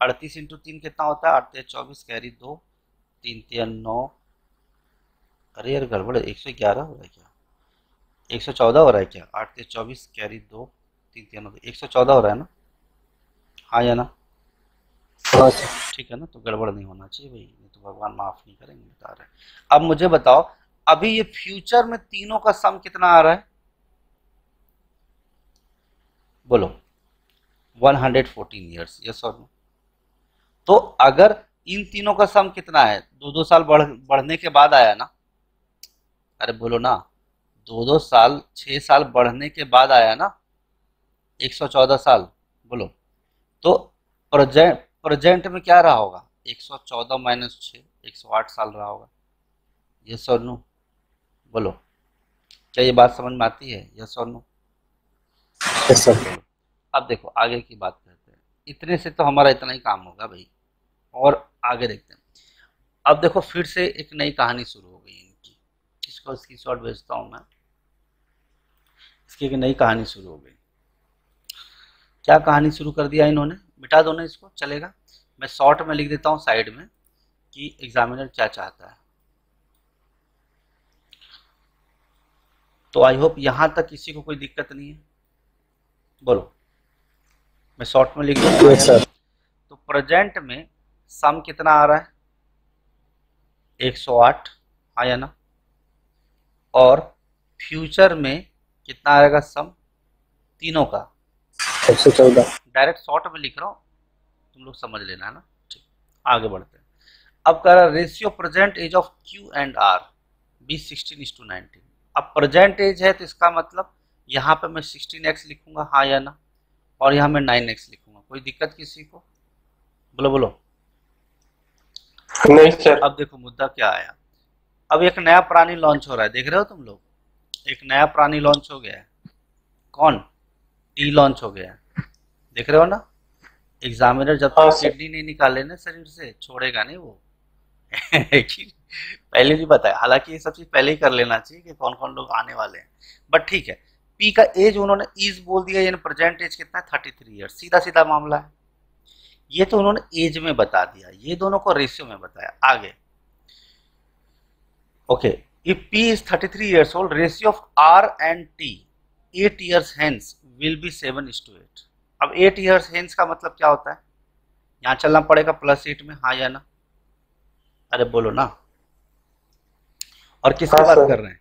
38 इंटू 3 कितना होता है, 8 या 24 कैरी 2, 3 या 9। अरे यार गड़बड़, 111 हो रहा है क्या, 114 हो रहा है क्या, 8 या 24 कैरी 2, 3 या 9, 114 हो रहा है ना, हाँ या ना। हाँ सर। ठीक है ना, तो गड़बड़ नहीं होना चाहिए भाई, नहीं तो भगवान माफ नहीं करेंगे, बता रहे हैं। अब मुझे बताओ अभी ये फ्यूचर में तीनों का सम कितना आ रहा है, बोलो 114 ईयर्स, यस और नो। तो अगर इन तीनों का सम कितना है, 2 2 साल बढ़ने के बाद आया ना। अरे बोलो ना, 2 2 साल 6 साल बढ़ने के बाद आया ना, 114 साल, बोलो। तो प्रेजेंट में क्या रहा होगा, 114 माइनस 6, 108 साल रहा होगा, यस और नो। बोलो, क्या ये बात समझ में आती है, यस और नो। Yes sir. अब देखो आगे की बात करते हैं, इतने से तो हमारा इतना ही काम होगा भाई, और आगे देखते हैं। अब देखो फिर से एक नई कहानी शुरू हो गई इनकी, इसको स्क्रीनशॉट भेजता हूँ मैं, इसकी एक नई कहानी शुरू हो गई। क्या कहानी शुरू कर दिया इन्होंने, मिटा दो ना इसको, चलेगा। मैं शॉर्ट में लिख देता हूँ साइड में कि एग्जामिनर क्या चाहता है। तो आई होप यहाँ तक किसी को कोई दिक्कत नहीं है, बोलो। मैं शॉर्ट में लिख दूँ, यस सर। तो प्रेजेंट में सम कितना आ रहा है, 108, हाँ या ना। और फ्यूचर में कितना आएगा सम, तीनों का 114। डायरेक्ट शॉर्ट में लिख रहा हूँ, तुम लोग समझ लेना है ना। ठीक, आगे बढ़ते हैं। अब कह रहा है ratio present age of Q and R be 16:19। अब प्रेजेंट एज है तो इसका मतलब यहाँ पे मैं 16x लिखूंगा, हाँ या ना, और यहाँ मैं 9x लिखूंगा। कोई दिक्कत किसी को, बोलो बोलो। नहीं सर। अब देखो मुद्दा क्या आया, अब एक नया प्राणी लॉन्च हो रहा है, देख रहे हो तुम लोग, एक नया प्राणी लॉन्च हो गया है। कौन, टी लॉन्च हो गया है, देख रहे हो ना। एग्जामिनर जब हाँ तक सर। किडनी नहीं निकाले ना शरीर से, छोड़ेगा नहीं वो। पहले नहीं बताया, हालांकि ये सब चीज पहले ही कर लेना चाहिए कि कौन कौन लोग आने वाले हैं, बट ठीक है। पी का एज उन्होंने इज बोल दिया, यानी प्रेजेंट एज कितना है, 33 ईयर्स, सीधा सीधा मामला है। ये तो उन्होंने एज में बता दिया, ये दोनों को रेशियो में बताया। आगे okay, if P is 33 years old, ratio of R and T 8 years hence will be 7:8। अब 8 ईयर्स हेंस का मतलब क्या होता है, यहाँ चलना पड़ेगा +8 में, हाँ या ना, अरे बोलो ना। और किसकी हाँ बात सर। कर रहे हैं,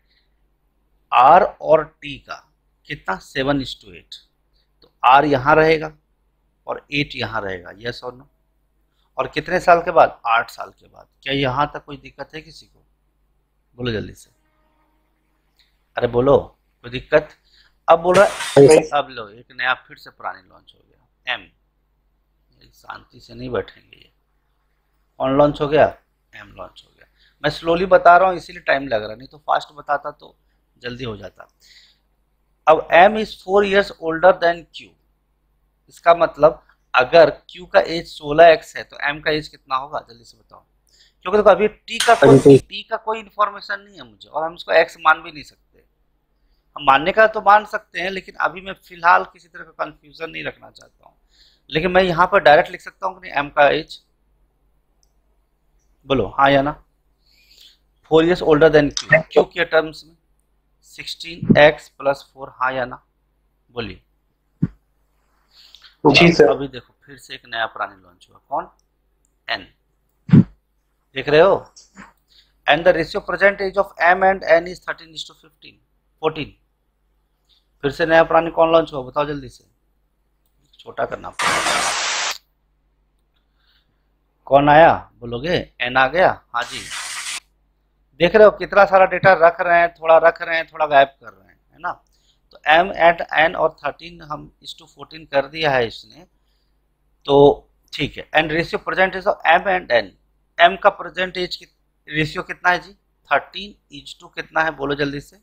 आर और टी का कितना 7:8, तो आर यहाँ रहेगा और 8 यहाँ रहेगा, यस और नो। और कितने साल के बाद, 8 साल के बाद। क्या यहाँ तक कोई दिक्कत है किसी को, बोलो जल्दी से, अरे बोलो कोई दिक्कत। अब बोल रहा है, नहीं। अब लो एक नया फिर से पुरानी लॉन्च हो गया एम, शांति से नहीं बैठेंगे ये। कौन लॉन्च हो गया, एम लॉन्च हो गया। मैं स्लोली बता रहा हूँ इसीलिए टाइम लग रहा, नहीं तो फास्ट बताता तो जल्दी हो जाता। अब M is 4 years older than Q, इसका मतलब अगर क्यू का एज 16x है तो एम का एज कितना होगा, जल्दी से बताओ। क्योंकि देखो अभी टी का कोई इन्फॉर्मेशन नहीं है मुझे, और हम इसको एक्स मान भी नहीं सकते। हम मानने का तो मान सकते हैं, लेकिन अभी मैं फिलहाल किसी तरह का कंफ्यूजन नहीं रखना चाहता हूँ। लेकिन मैं यहाँ पर डायरेक्ट लिख सकता हूँ कि एम का एज, बोलो हाँ या ना। 4 years older than Q, Q के टर्म्स में 16x + 4, हाँ या ना, बोलिए। जी सर। अभी देखो फिर से एक नया प्राणी लॉन्च हुआ, कौन, एन, देख रहे हो। And the ratio present age of M and N is 13:15 14। फिर से नया प्राणी कौन लॉन्च हुआ, बताओ जल्दी से, छोटा करना पड़ेगा। कौन आया बोलोगे, एन आ गया, हाँ जी। देख रहे हो कितना सारा डेटा रख रहे हैं, थोड़ा रख रहे हैं, थोड़ा गायब कर रहे हैं, है ना। तो एम एंड एन और 13 हम 1:14 कर दिया है इसने, तो ठीक है। And ratio present age of M and N, M का प्रेजेंट एज रेशियो कितना है जी, 13:2 कितना है, बोलो जल्दी से,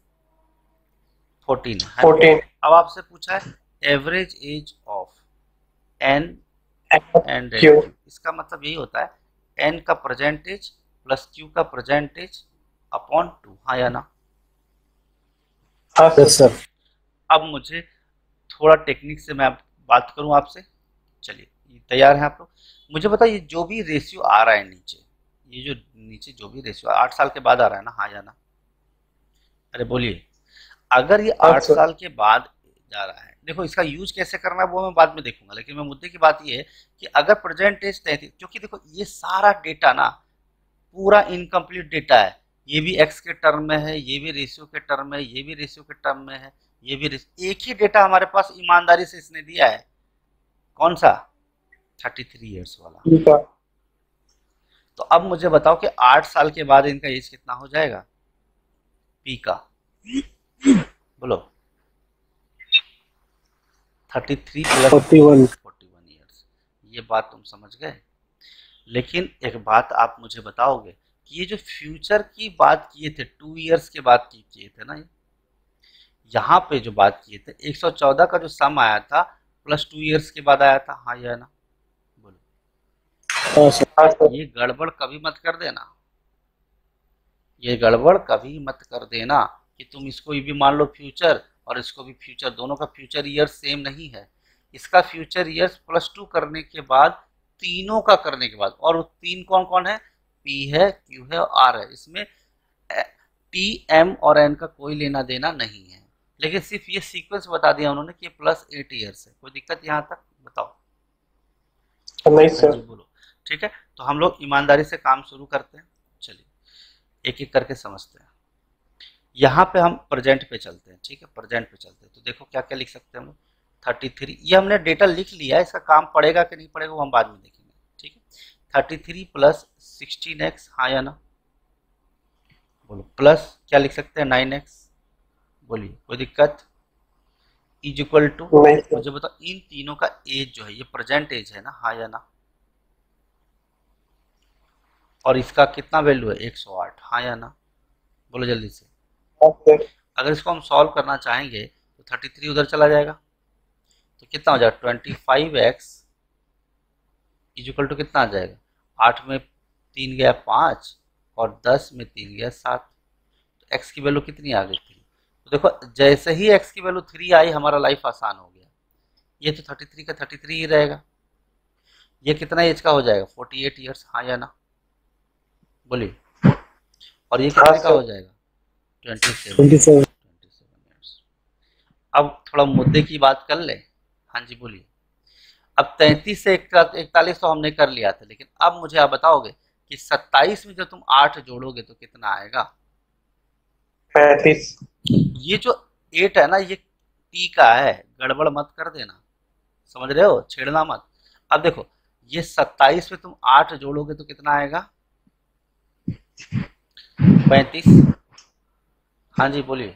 14 है। 14। अब आपसे पूछा है average age of N and Q. Q, इसका मतलब यही होता है एन का प्रेजेंटेज प्लस क्यू का प्रेजेंटेज अपॉन 2, हाँ या ना। हाँ सर। अब मुझे थोड़ा टेक्निक से मैं बात करूं आपसे, चलिए तैयार हैं आप लोग। मुझे बताइए जो भी रेशियो आ रहा है नीचे, ये जो नीचे जो भी रेशियो 8 साल के बाद आ रहा है ना, हाँ या ना, अरे बोलिए। अगर ये हाँ 8 सर। साल के बाद जा रहा है, देखो इसका यूज कैसे करना है वो मैं बाद में देखूंगा, लेकिन मैं मुद्दे की बात ये है कि अगर प्रेजेंट एज 33, क्योंकि देखो ये सारा डेटा ना पूरा इनकम्प्लीट डेटा है, ये भी एक्स के टर्म में है, ये भी रेशियो के टर्म में है, ये भी रेशियो के टर्म में है, ये भी एक ही डेटा हमारे पास ईमानदारी से इसने दिया है, कौन सा, 33 ईयर्स वाला। ठीक है। तो अब मुझे बताओ कि 8 साल के बाद इनका एज कितना हो जाएगा, पी का, बोलो 33 + 41 ईयर्स। ये बात तुम समझ गए। लेकिन एक बात आप मुझे बताओगे कि ये जो फ्यूचर की बात किए थे, 2 ईयर्स के बाद किए थे ना, यहाँ पे जो बात किए थे 114 का जो सम आया था +2 ईयर्स के बाद आया था, हाँ या ना, बोलो। हाँ सर। ये गड़बड़ कभी मत कर देना, ये गड़बड़ कभी मत कर देना कि तुम इसको भी मान लो फ्यूचर और इसको भी फ्यूचर, दोनों का फ्यूचर ईयर सेम नहीं है। इसका फ्यूचर ईयर्स +2 करने के बाद, तीनों का करने के बाद, और वो तीन कौन कौन है, पी है, क्यू है और आर है। इसमें टी एम और एन का कोई लेना देना नहीं है, लेकिन सिर्फ ये सीक्वेंस बता दिया उन्होंने कि +8 ईयर्स है। कोई दिक्कत यहाँ तक, बताओ। नहीं हाँ सर। जी बोलो, ठीक है। तो हम लोग ईमानदारी से काम शुरू करते हैं, चलिए एक एक करके समझते हैं। यहाँ पे हम प्रेजेंट पे चलते हैं, ठीक है, प्रेजेंट पे चलते हैं। तो देखो क्या क्या लिख सकते हैं हम लोग, 33, ये हमने डेटा लिख लिया है, इसका काम पड़ेगा कि नहीं पड़ेगा वो हम बाद में देखेंगे, ठीक है। 33 + 16x, हाँ या ना, बोलो। प्लस क्या लिख सकते हैं, 9x, बोलिए कोई दिक्कत। इज इक्वल टू, नहीं सर। मुझे बताओ इन तीनों का एज जो है ये प्रेजेंट एज है ना, हाँ या ना, और इसका कितना वैल्यू है 108, हाँ या ना, बोलो जल्दी से। हाँ सर। अगर इसको हम सॉल्व करना चाहेंगे तो 33 उधर चला जाएगा, तो कितना हो जाएगा 25x इज इक्वल टू कितना आ जाएगा, 8 में 3 गया 5 और 10 में 3 गया 7, तो x की वैल्यू कितनी आ गई 3। तो देखो जैसे ही x की वैल्यू 3 आई हमारा लाइफ आसान हो गया। ये तो 33 का 33 ही रहेगा। ये कितना एज का हो जाएगा 48 ईयर्स, हाँ या ना, बोलिए। और ये कितने का हो जाएगा 27 ईयर्स। अब थोड़ा मुद्दे की बात कर ले, हाँ जी बोलिए। अब 33 से 41 तो हमने कर लिया था, लेकिन अब मुझे आप बताओगे कि 27 में जब तुम 8 जोड़ोगे तो कितना आएगा? 35। ये जो 8 है ना, ये टी का है, गड़बड़ मत कर देना, समझ रहे हो, छेड़ना मत। अब देखो, ये 27 में तुम 8 जोड़ोगे तो कितना आएगा? 35। हाँ जी बोलिए।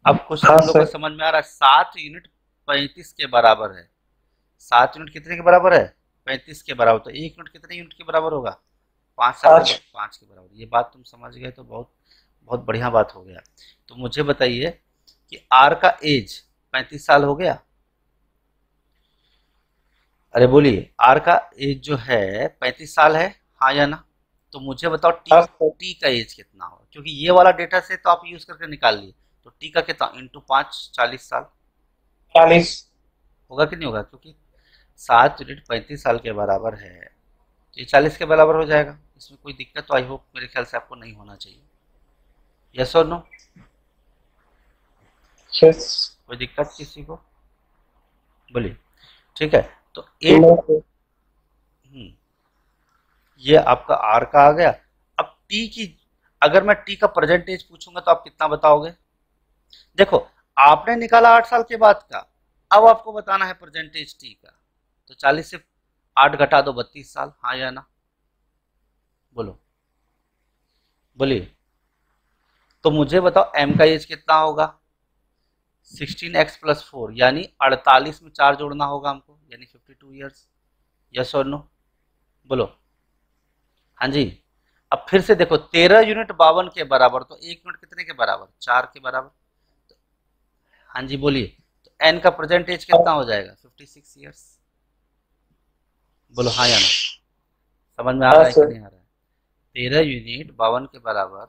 अब क्वेश्चन हाँ तुम लोग को सर। समझ में आ रहा है? 7 यूनिट 35 के बराबर है। 7 यूनिट कितने के बराबर है? 35 के बराबर। तो 1 यूनिट कितने यूनिट के बराबर होगा? 5 साल के 5। 5 के बराबर। ये बात तुम समझ गए तो बहुत बहुत बढ़िया बात हो गया। तो मुझे बताइए कि आर का एज 35 साल हो गया? अरे बोलिए, आर का एज जो है 35 साल है, हाँ या ना? तो मुझे बताओ टी हाँ सर। टी का एज कितना होगा, क्योंकि ये वाला डेटा से तो आप यूज करके निकाल लिए। तो टी का कितना इंटू 5, 40 साल 40। होगा कि नहीं होगा? क्योंकि 7 यूनिट 35 साल के बराबर है, तो ये 40 के बराबर हो जाएगा। इसमें कोई दिक्कत तो आई होप मेरे ख्याल से आपको नहीं होना चाहिए। यस और नो? यस। कोई दिक्कत किसी को? बोलिए। ठीक है, तो 8। No sir. ये आपका आर का आ गया। अब टी की, अगर मैं टी का परसेंटेज पूछूंगा तो आप कितना बताओगे? देखो, आपने निकाला 8 साल के बाद का, अब आपको बताना है परसेंटेज टी का। तो 40 से 8 घटा दो, 32 साल, हाँ या ना? बोलो, बोलिए। तो मुझे बताओ एम का एज कितना होगा? 16x+4 यानी 48 में 4 जोड़ना होगा हमको, यानी 52 ईयर्स। यस और नो? बोलो। हाँ जी। अब फिर से देखो, 13 यूनिट 52 के बराबर, तो 1 यूनिट कितने के बराबर? 4 के बराबर। तो हाँ जी बोलिए। तो एन का प्रेजेंट एज कितना हो जाएगा? 56 ईयर्स। बोलो हाँ या ना? समझ में आ हाँ रहा है कि सर। नहीं आ रहा है? 13 यूनिट 52 के बराबर,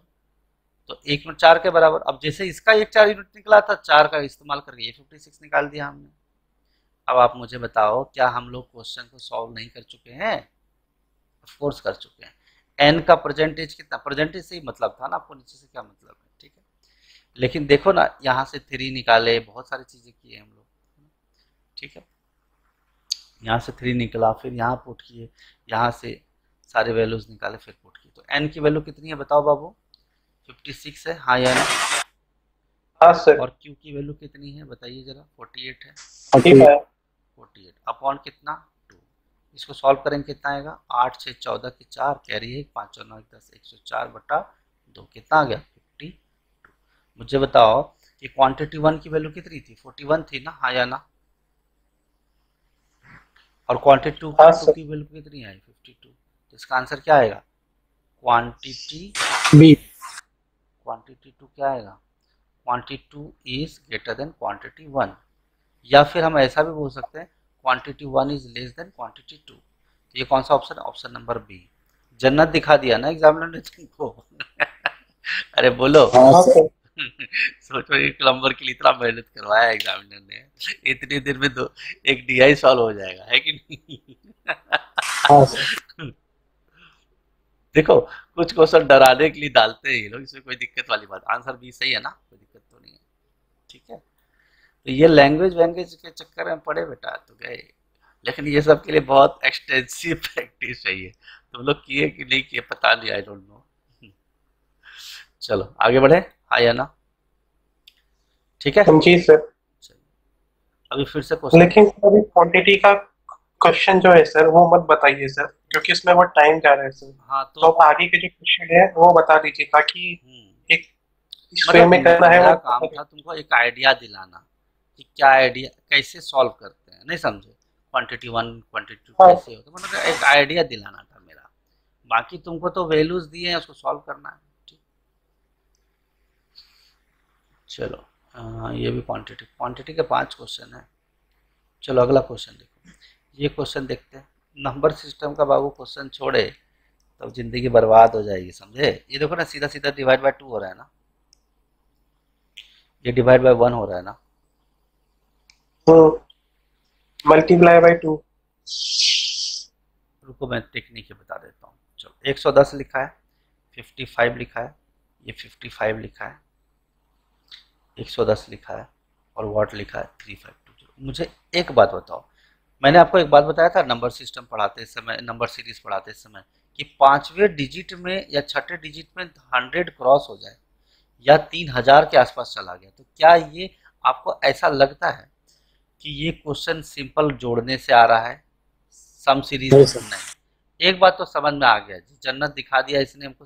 तो 1 यूनिट 4 के बराबर। अब जैसे इसका एक 4 यूनिट निकला था, 4 का इस्तेमाल करके ये 56 निकाल दिया हमने। अब आप मुझे बताओ, क्या हम लोग क्वेश्चन को सॉल्व नहीं कर चुके हैं? ऑफ कोर्स कर चुके हैं। एन का परसेंटेज कितना? परसेंटेज से ही मतलब था ना, आपको नीचे से क्या मतलब है? ठीक है, लेकिन देखो ना, यहाँ से 3 निकाले, बहुत सारी चीजें किए हम लोग। ठीक है, यहाँ से 3 निकला, फिर यहाँ पुट किए, यहाँ से सारे वैल्यूज निकाले, फिर पुट किए। तो एन की वैल्यू कितनी है बताओ बाबू? 56 है, हाँ या ना? हाँ सर। और क्यू की वैल्यू कितनी है बताइए जरा? 48 है। 45। 48 अपॉन कितना? 2। इसको सॉल्व करेंगे कितना आएगा? 8 6 14 की 4 कैरी है, 5 और 9 10, 104/2 कितना आ गया? 52। मुझे बताओ कि क्वांटिटी 1 की वैल्यू कितनी थी? 41 थी ना, हाँ या ना? और क्वांटिटी 2 हाँ टू सर। की वैल्यू कितनी आई? 52। तो इसका आंसर क्या आएगा? Quantity B. क्वांटिटी 2 क्या आएगा? Quantity 2 is greater than quantity 1। या फिर हम ऐसा भी बोल सकते हैं, quantity 1 is less than quantity 2। तो ये कौन सा ऑप्शन है? Option number B. जन्नत दिखा दिया ना एग्जामिनर ने तुमको। अरे बोलो। हाँ सर। सोचो, एक नंबर के लिए इतना मेहनत करवाया एग्जामिनर ने, इतनी देर में दो एक डीआई सॉल्व हो जाएगा, है कि नहीं? हाँ सर। देखो, कुछ क्वेश्चन डराने के लिए डालते हैं ये लोग, इसमें कोई दिक्कत वाली बात। आंसर बी सही है ना, कोई दिक्कत तो नहीं है। ठीक है, तो ये लैंग्वेज वैंग्वेज के चक्कर में पड़े बेटा तो गए। लेकिन ये सब के लिए बहुत एक्सटेंसिव प्रैक्टिस चाहिए। तुम लोग किए कि नहीं किए पता नहीं, आई डोंट नो। चलो आगे बढ़े, हाँ या ना? ठीक है, जी सर। चलो अभी फिर से क्वेश्चन लेकिन सर अभी क्वांटिटी का क्वेश्चन जो है सर वो मत बताइए सर, क्योंकि इसमें बहुत टाइम जा रहा है सर। हाँ तो तो अब आगे के जो क्वेश्चन है वो बता दीजिए, ताकि एक इस वे मतलब में करना है वो मेरा काम बता था दीजिए। तुमको एक आइडिया दिलाना कि क्या आइडिया, कैसे सॉल्व करते हैं, नहीं समझे? क्वांटिटी 1 क्वांटिटी 2 हाँ। कैसे होता है, मतलब एक आइडिया दिलाना था मेरा। बाकी तुमको तो वैल्यूज दिए हैं, उसको सॉल्व करना है। ठीक, चलो ये भी क्वांटिटी क्वांटिटी के 5 क्वेश्चन है। चलो अगला क्वेश्चन देखो, ये क्वेश्चन देखते हैं। नंबर सिस्टम का बाबू क्वेश्चन छोड़े तब जिंदगी बर्बाद हो जाएगी, समझे? ये देखो ना, सीधा सीधा डिवाइड बाय 2 हो रहा है ना, ये डिवाइड बाय 1 हो रहा है ना। Multiply by 2। रुको मैं टेक्निक बता देता हूँ। चलो 110 लिखा है, 55 लिखा है, ये 55 लिखा है, 110 लिखा है, और वाट लिखा है 3520। मुझे एक बात बताओ, मैंने आपको एक बात बताया था नंबर सिस्टम पढ़ाते समय, नंबर सीरीज पढ़ाते समय, कि पांचवें डिजिट में या छठे डिजिट में 100 क्रॉस हो जाए या 3000 के आसपास चला गया, तो क्या ये आपको ऐसा लगता है कि ये क्वेश्चन सिंपल जोड़ने से आ रहा है, सम सीरीज नहीं से? सर। नहीं। एक बात तो समझ में आ गया जी, जन्नत दिखा दिया इसने हमको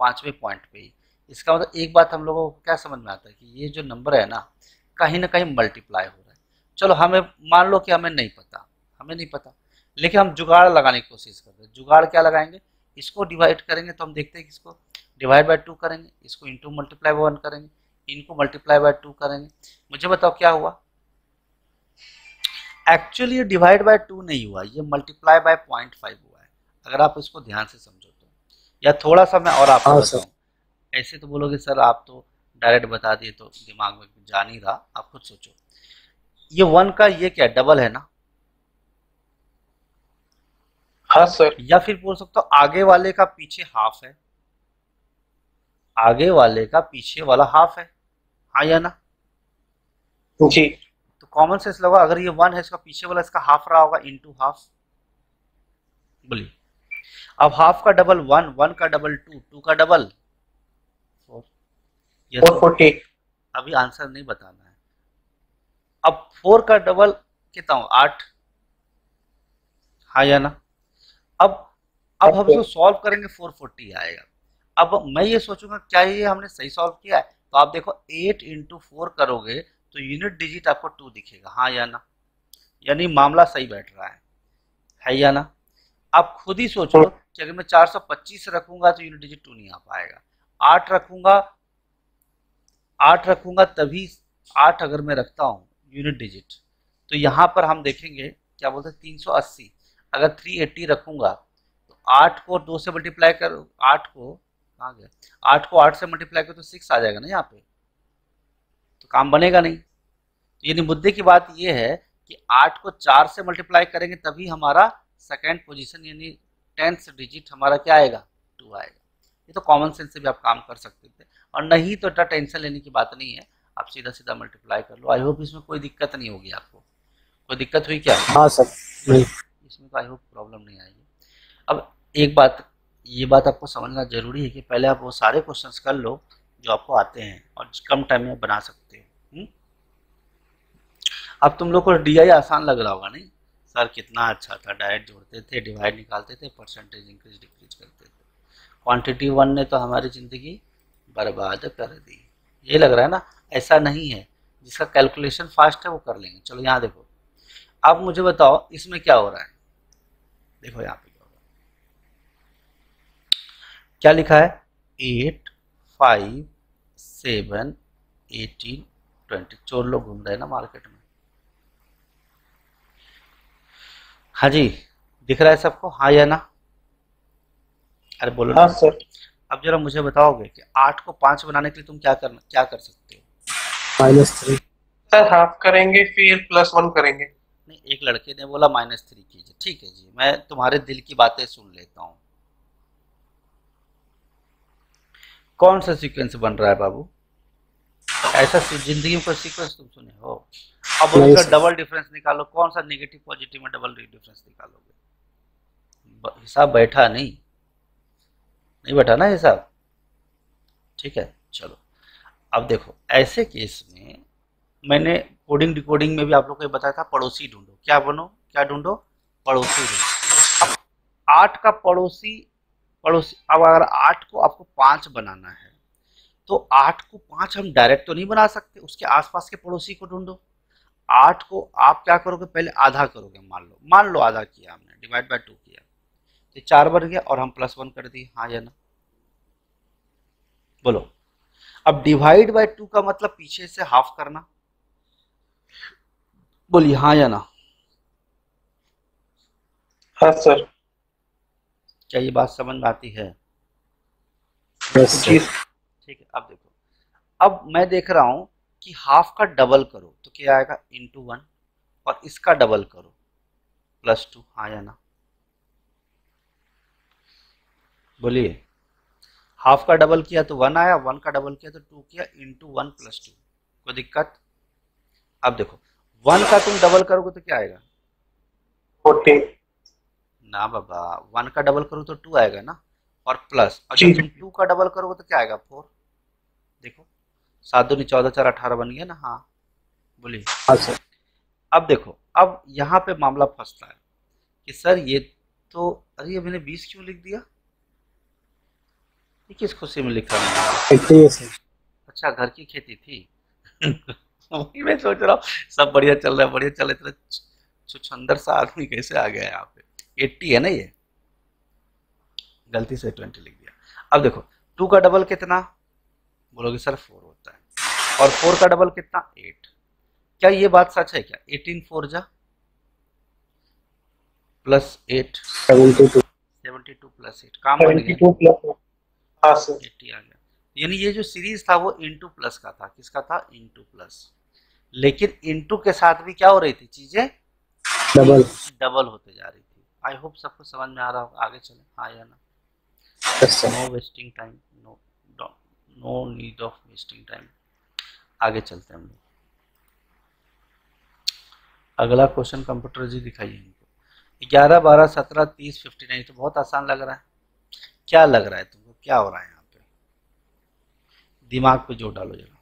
पांचवें पॉइंट पे ही। इसका मतलब एक बात हम लोगों को क्या समझ में आता है कि ये जो नंबर है ना कहीं मल्टीप्लाई हो रहा है। चलो हमें मान लो कि हमें नहीं पता, हमें नहीं पता, लेकिन हम जुगाड़ लगाने की कोशिश कर रहे हैं। जुगाड़ क्या लगाएंगे? इसको डिवाइड करेंगे तो हम देखते हैं कि इसको डिवाइड बाय 2 करेंगे, इसको इंटू मल्टीप्लाई बाय 1 करेंगे, इनको मल्टीप्लाई बाय 2 करेंगे। मुझे बताओ क्या हुआ? एक्चुअली ये डिवाइड बाय 2 नहीं हुआ, ये मल्टीप्लाई बाय 0.5 हुआ है, अगर आप इसको ध्यान से समझो तो। या थोड़ा सा मैं और आपको हाँ बताऊं, सर। ऐसे तो बोलोगे सर आप तो डायरेक्ट बता दिए तो दिमाग में जा नहीं रहा, आप खुद सोचो। ये 1 का ये क्या डबल है ना? हाँ सर। या फिर बोल सकते हो आगे वाले का पीछे हाफ है, आगे वाले का पीछे वाला हाफ है, हाँ या ना? जी। तो कॉमन सेंस लगा, अगर ये 1 है इसका पीछे वाला इसका हाफ रहा होगा, इंटू हाफ। बोलिए, अब हाफ का डबल 1, 1 का डबल 2, 2 का डबल 4। यस, 440। अभी आंसर नहीं बताना है। अब 4 का डबल कितना हो? 8, हाँ या ना? अब हम इसको सॉल्व करेंगे 440 आएगा। अब मैं ये सोचूंगा क्या ये हमने सही सॉल्व किया है? तो आप देखो 8 इंटू 4 करोगे तो यूनिट डिजिट आपको 2 दिखेगा, हाँ या ना? यानी मामला सही बैठ रहा है या ना? आप खुद ही सोच लो कि अगर मैं 425 रखूंगा तो यूनिट डिजिट 2 नहीं आ पाएगा। 8 रखूंगा, 8 रखूंगा तभी, 8 अगर मैं रखता हूँ यूनिट डिजिट, तो यहाँ पर हम देखेंगे क्या बोलते हैं 380। अगर 380 रखूंगा तो 8 को 2 से मल्टीप्लाई कर, 8 को कहाँ गया, 8 को 8 से मल्टीप्लाई कर तो 6 आ जाएगा ना यहाँ पे, तो काम बनेगा नहीं। तो यानी मुद्दे की बात ये है कि 8 को 4 से मल्टीप्लाई करेंगे तभी हमारा सेकेंड पोजीशन यानी 10th डिजिट हमारा क्या आएगा? 2 आएगा। ये तो कॉमन सेंस से भी आप काम कर सकते थे, और नहीं तो इतना टेंशन लेने की बात नहीं है, आप सीधा सीधा मल्टीप्लाई कर लो। आई होप इसमें कोई दिक्कत नहीं होगी आपको। कोई दिक्कत हुई क्या? हाँ सर। नहीं। इसमें तो आई होप प्रॉब्लम नहीं आएगी। अब एक बात, ये बात आपको समझना जरूरी है कि पहले आप वो सारे क्वेश्चंस कर लो जो आपको आते हैं और कम टाइम में बना सकते हो। अब तुम लोग को डीआई आसान लग रहा होगा, नहीं सर कितना अच्छा था, डायरेक्ट जोड़ते थे, डिवाइड निकालते थे, परसेंटेज इंक्रीज डिक्रीज करते थे। क्वांटिटी 1 ने तो हमारी ज़िंदगी बर्बाद कर दी। ये लग रहा है ना? ऐसा नहीं है, जिसका कैलकुलेशन फास्ट है वो कर लेंगे। चलो यहाँ देखो, अब मुझे बताओ इसमें क्या हो रहा है। देखो यहाँ पे क्या लिखा है? 8, 5, 7, 18, 20। चोर लोग घूम रहे हैं ना मार्केट में। हाँ जी, दिख रहा है सबको, हाँ या ना? अरे बोलो ना। हाँ सर। अब जरा मुझे बताओगे कि 8 को 5 बनाने के लिए तुम क्या कर सकते हो? -3। सर हाफ करेंगे फिर +1 करेंगे। नहीं, एक लड़के ने बोला -3 कीजिए, ठीक है जी, मैं तुम्हारे दिल की बातें सुन लेता हूँ। कौन सा सीक्वेंस बन रहा है बाबू? ऐसा जिंदगी में कोई सीक्वेंस तुम सुने हो? अब उसका डबल डिफरेंस निकालो, कौन सा नेगेटिव पॉजिटिव में डबल डिफरेंस निकालोगे? हिसाब बैठा नहीं बैठा ना हिसाब, ठीक है। चलो अब देखो, ऐसे केस में मैंने कोडिंग डिकोडिंग में भी आप लोग को बताया था, पड़ोसी ढूंढो। क्या ढूंढो? पड़ोसी ढूंढो। अब 8 का पड़ोसी, अब अगर 8 को आपको 5 बनाना है तो 8 को 5 हम डायरेक्ट तो नहीं बना सकते, उसके आसपास के पड़ोसी को ढूंढो। 8 को आप क्या करोगे? पहले आधा करोगे, मान लो आधा किया हमने, डिवाइड बाय 2 किया तो 4 बन गया और हम +1 कर दिए, हाँ या ना? बोलो। अब डिवाइड बाय 2 का मतलब पीछे से हाफ करना। बोलिए हाँ या ना? हाँ सर। क्या ये बात समझ में आती है? जी। ठीक है। अब देखो, अब मैं देख रहा हूं कि हाफ का डबल करो तो क्या आएगा? ×1, और इसका डबल करो +2, हाँ या ना? बोलिए। हाफ का डबल किया तो 1 आया, 1 का डबल किया तो 2 किया, ×1 +2। कोई दिक्कत? अब देखो 1 का तुम डबल करोगे तो क्या आएगा? 14। ना बाबा, 1 का डबल करो तो 2 आएगा ना, और प्लस, और जी जब तुम 2 का डबल करोगे तो क्या आएगा, 4। देखो, 7 दूनी 14, 4 18 बन गया ना। हाँ बोलिए। हाँ सर। अब देखो, अब यहाँ पे मामला फंसता है कि सर ये तो, अरे ये मैंने 20 क्यों लिख दिया, ये किस खुशी में लिखा मैंने। ठीक है सर। अच्छा, घर की खेती थी। वही मैं सोच रहा हूँ, सब बढ़िया चल रहा है, बढ़िया चल रहा है, इतना छुछंदर सा आदमी कैसे आ गया है यहाँ पे। 80 है ना ये, गलती से 20 लिख दिया। अब देखो, 2 का डबल कितना, बोलोगे सर 4 होता है, और 4 का डबल कितना, 8। क्या ये बात सच है क्या, 18 4 जा प्लस 8, 72। 72 प्लस 8, काम बन गया, 72 प्लस। हाँ सर। 80 आ गया। यानी ये जो सीरीज था वो इंटू प्लस का था, किसका था, इंटू प्लस। लेकिन इंटू के साथ भी क्या हो रही थी, चीजें डबल। डबल होते जा रही थी। आई होप सबको समझ में आ रहा होगा, आगे चले, हाँ या ना। Yes sir. No wasting time, no no need of wasting time, आगे चलते हैं हम लोग। अगला क्वेश्चन कंप्यूटर जी दिखाइए हमको। 11 12 17 30 59, तो बहुत आसान लग रहा है। क्या लग रहा है तुमको, क्या हो रहा है यहाँ पे, दिमाग पे जोर डालो जरा।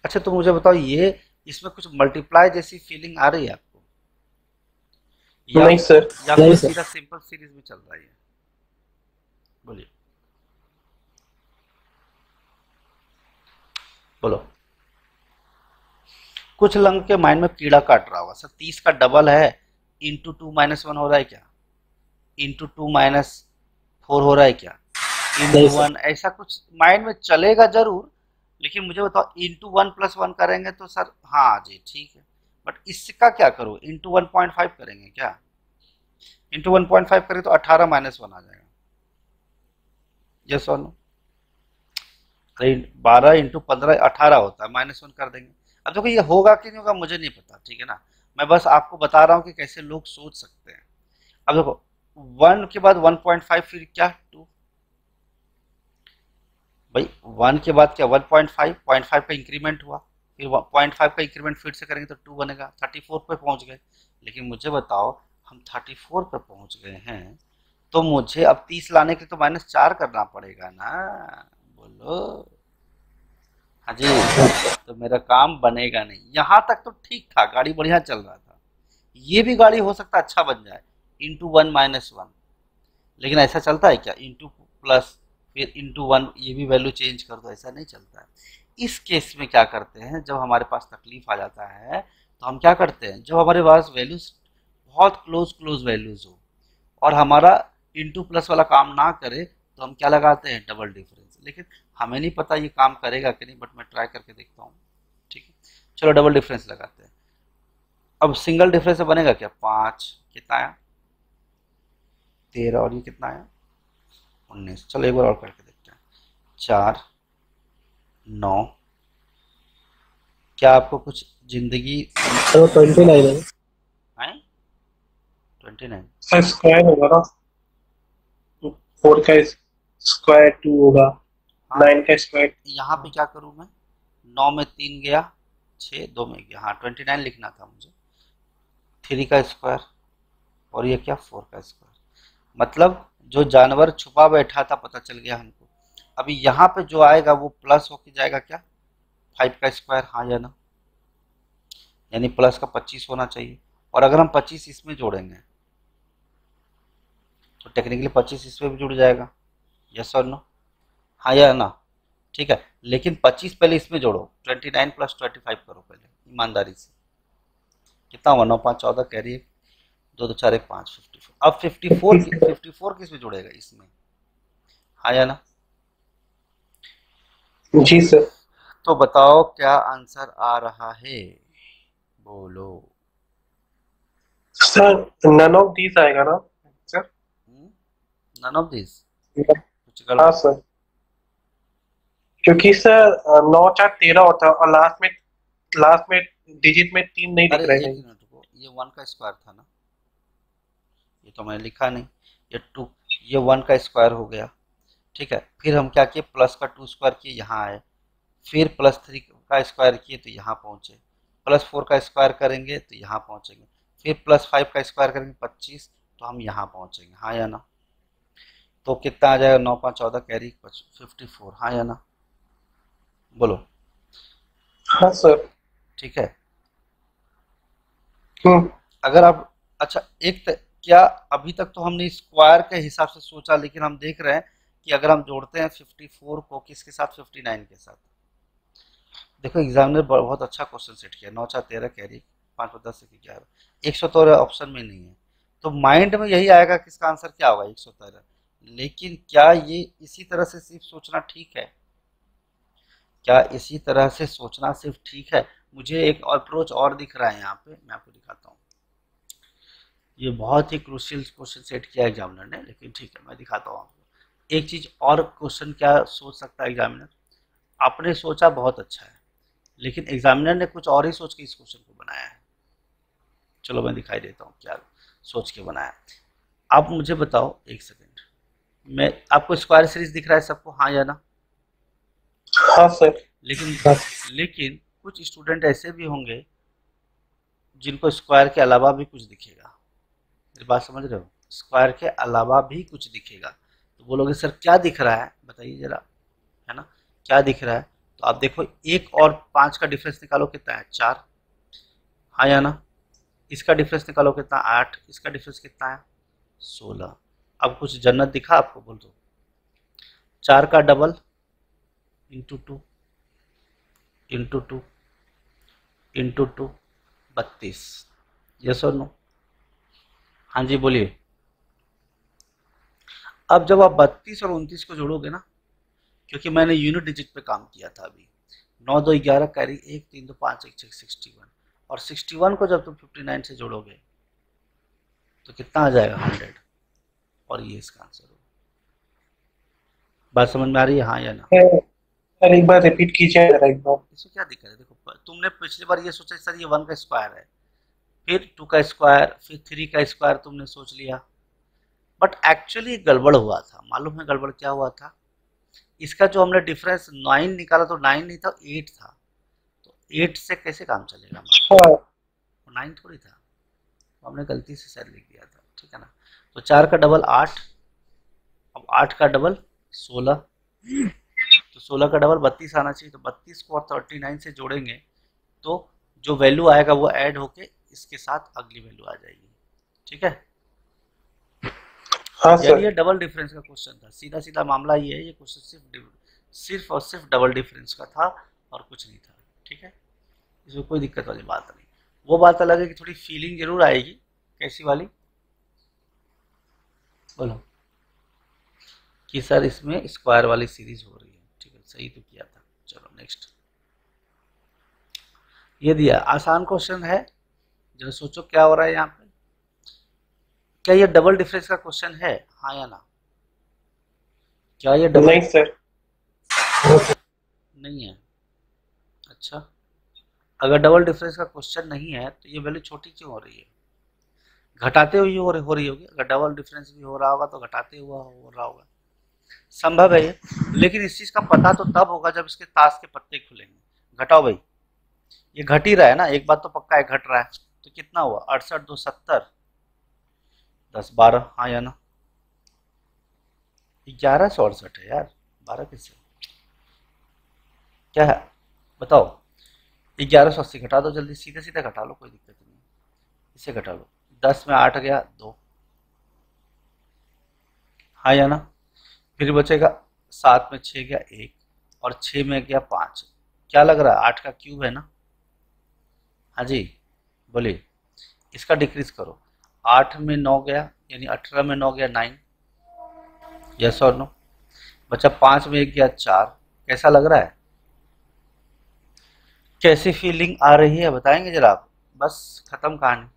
अच्छा तो मुझे बताओ, ये इसमें कुछ मल्टीप्लाई जैसी फीलिंग आ रही है आपको, या नहीं सर। या नहीं फिर सर। सीधा सिंपल सीरीज में चल रहा है, बोलिए, बोलो। कुछ लोगों के माइंड में कीड़ा काट रहा होगा, सर 30 का डबल है, इंटू 2 माइनस 1 हो रहा है क्या, इंटू 2 माइनस 4 हो रहा है क्या, नहीं इंटू सर। 1, ऐसा कुछ माइंड में चलेगा जरूर। लेकिन मुझे बताओ, इंटू 1 प्लस 1 करेंगे तो सर, हाँ जी ठीक है, बट इसका क्या करो, इंटू 1.5 करेंगे क्या, इंटू 1.5 करें तो 18 माइनस 1 आ जाएगा, यस और नो। 12 इंटू 15 18 होता है, माइनस 1 कर देंगे। अब देखो, ये होगा कि नहीं होगा मुझे नहीं पता, ठीक है ना, मैं बस आपको बता रहा हूँ कि कैसे लोग सोच सकते हैं। अब देखो, 1 के बाद 1.5, फिर क्या 2, भाई 1 के बाद क्या 1.5, 0.5 का इंक्रीमेंट हुआ, फिर 0.5 का इंक्रीमेंट फिर से करेंगे तो 2 बनेगा, 34 पे पहुंच गए। लेकिन मुझे बताओ, हम 34 पे पहुंच गए हैं, तो मुझे अब 30 लाने के लिए तो -4 करना पड़ेगा ना, बोलो। हाँ जी, तो मेरा काम बनेगा नहीं। यहाँ तक तो ठीक था, गाड़ी बढ़िया चल रहा था, ये भी गाड़ी हो सकता है अच्छा बन जाए, इंटू 1 माइनस 1। लेकिन ऐसा चलता है क्या, इंटू प्लस फिर इंटू 1, ये भी वैल्यू चेंज कर दो, ऐसा नहीं चलता है। इस केस में क्या करते हैं, जब हमारे पास तकलीफ आ जाता है तो हम क्या करते हैं, जब हमारे पास वैल्यूज बहुत क्लोज क्लोज वैल्यूज हो और हमारा इंटू प्लस वाला काम ना करे, तो हम क्या लगाते हैं, डबल डिफरेंस। लेकिन हमें नहीं पता ये काम करेगा कि नहीं, बट मैं ट्राई करके देखता हूँ, ठीक है। चलो डबल डिफरेंस लगाते हैं। अब सिंगल डिफरेंस से बनेगा क्या, 5, कितना आया 13, और ये कितना आया 19। चलो एक बार और करके देखते हैं, 4 9, क्या आपको कुछ जिंदगी तो 29 है। आए, 29। सर स्क्वायर होगा ना, 4 का स्क्वायर 2 होगा, हाँ, 9 का स्क्वायर। यहाँ पे क्या करूँ मैं, 9 में 3 गया, 6 2 में गया, हाँ 29 लिखना था मुझे। 3 का स्क्वायर, और ये क्या 4 का स्क्वायर, मतलब जो जानवर छुपा बैठा था पता चल गया हमको। अभी यहाँ पे जो आएगा वो प्लस होके जाएगा क्या, 5 का स्क्वायर, हाँ या ना, यानी प्लस का 25 होना चाहिए। और अगर हम 25 इसमें जोड़ेंगे तो टेक्निकली 25 इसमें भी जुड़ जाएगा, यस और नो, हाँ या ना, ठीक है। लेकिन 25 पहले इसमें जोड़ो, 29 प्लस 25 करो पहले ईमानदारी से, कितना हुआ, 9 5 14, कैरी 2 2 4 1 5, 54। अब 54 किस में जुड़ेगा, इसमें, हाँ या ना। जी सर। तो बताओ क्या आंसर आ रहा है, बोलो। सर नन ऑफ दीज आएगा ना सर। नन ऑफ दिस, कुछ हाँ गलत। सर, क्योंकि सर 9 4 13 होता है और लास्ट में डिजिट में 3 नहीं अरे दिख रहे एक हैं। मिनट रुको, ये 1 का स्क्वायर था ना, ये तो मैंने लिखा नहीं, ये 2, ये 1 का स्क्वायर हो गया, ठीक है। फिर हम क्या किए, प्लस का 2 स्क्वायर किए, यहाँ आए, फिर प्लस 3 का स्क्वायर किए तो यहाँ पहुँचे, प्लस 4 का स्क्वायर करेंगे तो यहाँ पहुँचेंगे, फिर +5 का स्क्वायर करेंगे 25, तो हम यहाँ पहुँचेंगे, हाँ या ना। तो कितना आ जाएगा, 9 5 14 कैरी 54, हाँ या ना, बोलो। हाँ सर। ठीक है। हम्म। अगर आप, अच्छा क्या अभी तक तो हमने स्क्वायर के हिसाब से सोचा, लेकिन हम देख रहे हैं कि अगर हम जोड़ते हैं 54 को किसके साथ, 59 के साथ। देखो एग्जामिनर बहुत अच्छा क्वेश्चन सेट किया, 9 4 13 कैरी 5 5 10 1 11, 113 ऑप्शन में नहीं है। तो माइंड में यही आएगा कि इसका आंसर क्या होगा, 113। लेकिन क्या ये इसी तरह से सिर्फ सोचना ठीक है? क्या इसी तरह से सोचना सिर्फ ठीक है? मुझे एक अप्रोच और दिख रहा है यहाँ पे, मैं आपको दिखाता हूँ। ये बहुत ही क्रूशियल क्वेश्चन सेट किया एग्जामिनर ने, लेकिन ठीक है मैं दिखाता हूँ आपको। एक चीज और, क्वेश्चन क्या सोच सकता है एग्जामिनर, आपने सोचा बहुत अच्छा है, लेकिन एग्जामिनर ने कुछ और ही सोच के इस क्वेश्चन को बनाया है। चलो मैं दिखाई देता हूँ क्या सोच के बनाया। आप मुझे बताओ एक सेकेंड, मैं आपको स्क्वायर सीरीज दिख रहा है सबको, हाँ या ना? हाँ सर। लेकिन लेकिन कुछ स्टूडेंट ऐसे भी होंगे जिनको स्क्वायर के अलावा भी कुछ दिखेगा। मेरी बात समझ रहे हो? स्क्वायर के अलावा भी कुछ दिखेगा, तो बोलोगे सर क्या दिख रहा है बताइए जरा, है ना, क्या दिख रहा है? तो आप देखो 1 और 5 का डिफरेंस निकालो, कितना है, 4, हाँ या ना। इसका डिफरेंस निकालो, कितना, 8, इसका डिफरेंस कितना है, 16। अब कुछ जन्नत दिखा आपको, बोल दो। 4 का double into 2 into 2 into 2, 32। Yes और नो? हाँ जी बोलिए। अब जब आप 32 और 29 को जोड़ोगे ना, क्योंकि मैंने यूनिट डिजिट पे काम किया था अभी, 9 2 11 कैरी 1 3 2 5 1 6 61, और 61 को जब तुम 59 से जोड़ोगे तो कितना आ जाएगा, 100, और ये इसका आंसर होगा। बात समझ में आ रही है, हाँ या ना? सर एक बार रिपीट कीजिए जरा एक बार। इसमें क्या दिक्कत है, देखो तुमने पिछली बार ये सोचा सर ये 1 का स्क्वायर है, फिर 2 का स्क्वायर, फिर 3 का स्क्वायर तुमने सोच लिया, बट एक्चुअली गड़बड़ हुआ था। मालूम है गड़बड़ क्या हुआ था? इसका जो हमने डिफरेंस 9 निकाला, तो 9 नहीं था, 8 था। तो 8 से कैसे काम चलेगा हमारा, हाँ। 9 थोड़ी था, तो हमने गलती से शायद लिख दिया था, ठीक है ना। तो 4 का डबल 8, अब 8 का डबल 16, तो 16 का डबल 32 आना चाहिए। तो 32 को 39 से जोड़ेंगे तो जो वैल्यू आएगा वो ऐड होके इसके साथ अगली वैल्यू आ जाएगी, ठीक है। हाँ यानी सर। ये डबल डिफरेंस का क्वेश्चन था, सीधा सीधा मामला ये है, ये क्वेश्चन सिर्फ और सिर्फ डबल डिफरेंस का था और कुछ नहीं था, ठीक है। इसमें कोई दिक्कत वाली बात नहीं। वो बात अलग है कि थोड़ी फीलिंग जरूर आएगी, कैसी वाली, बोलो, कि सर इसमें स्क्वायर वाली सीरीज हो रही है, ठीक है, सही तो किया था। चलो नेक्स्ट, ये दिया आसान क्वेश्चन है, जरा सोचो क्या हो रहा है यहाँ पे। क्या ये डबल डिफरेंस का क्वेश्चन है, हाँ या ना? क्या ये डबल नहीं सर। नहीं है? अच्छा, अगर डबल डिफरेंस का क्वेश्चन नहीं है तो ये वैल्यू छोटी क्यों हो रही है? घटाते हुए हो रही होगी। अगर डबल डिफरेंस भी हो रहा होगा तो घटाते हुआ हो रहा होगा, संभव है ये। लेकिन इस चीज का पता तो तब होगा जब इसके ताश के पत्ते खुलेंगे। घटाओ भाई, ये घट ही रहा है ना, एक बात तो पक्का है घट रहा है। तो कितना हुआ, 68 2 70, 10 12, हाँ या ना? 1168 है यार, 12 किससे, क्या है बताओ। 1180 घटा दो जल्दी, सीधे सीधे घटा लो, कोई दिक्कत नहीं है, इसे घटा लो। 10 में 8 गया 2, हाँ या ना? फिर बचेगा 7 में 6 गया 1, और 6 में गया 5। क्या लग रहा है, 8 का क्यूब है ना? हाँ जी बोलिए। इसका डिक्रीज करो, 8 में 9 गया, यानी 18 में 9 गया 9, यस और नो? बचा 5 में 1 गया 4। कैसा लग रहा है, कैसी फीलिंग आ रही है बताएंगे जरा आप? बस खत्म कहानी,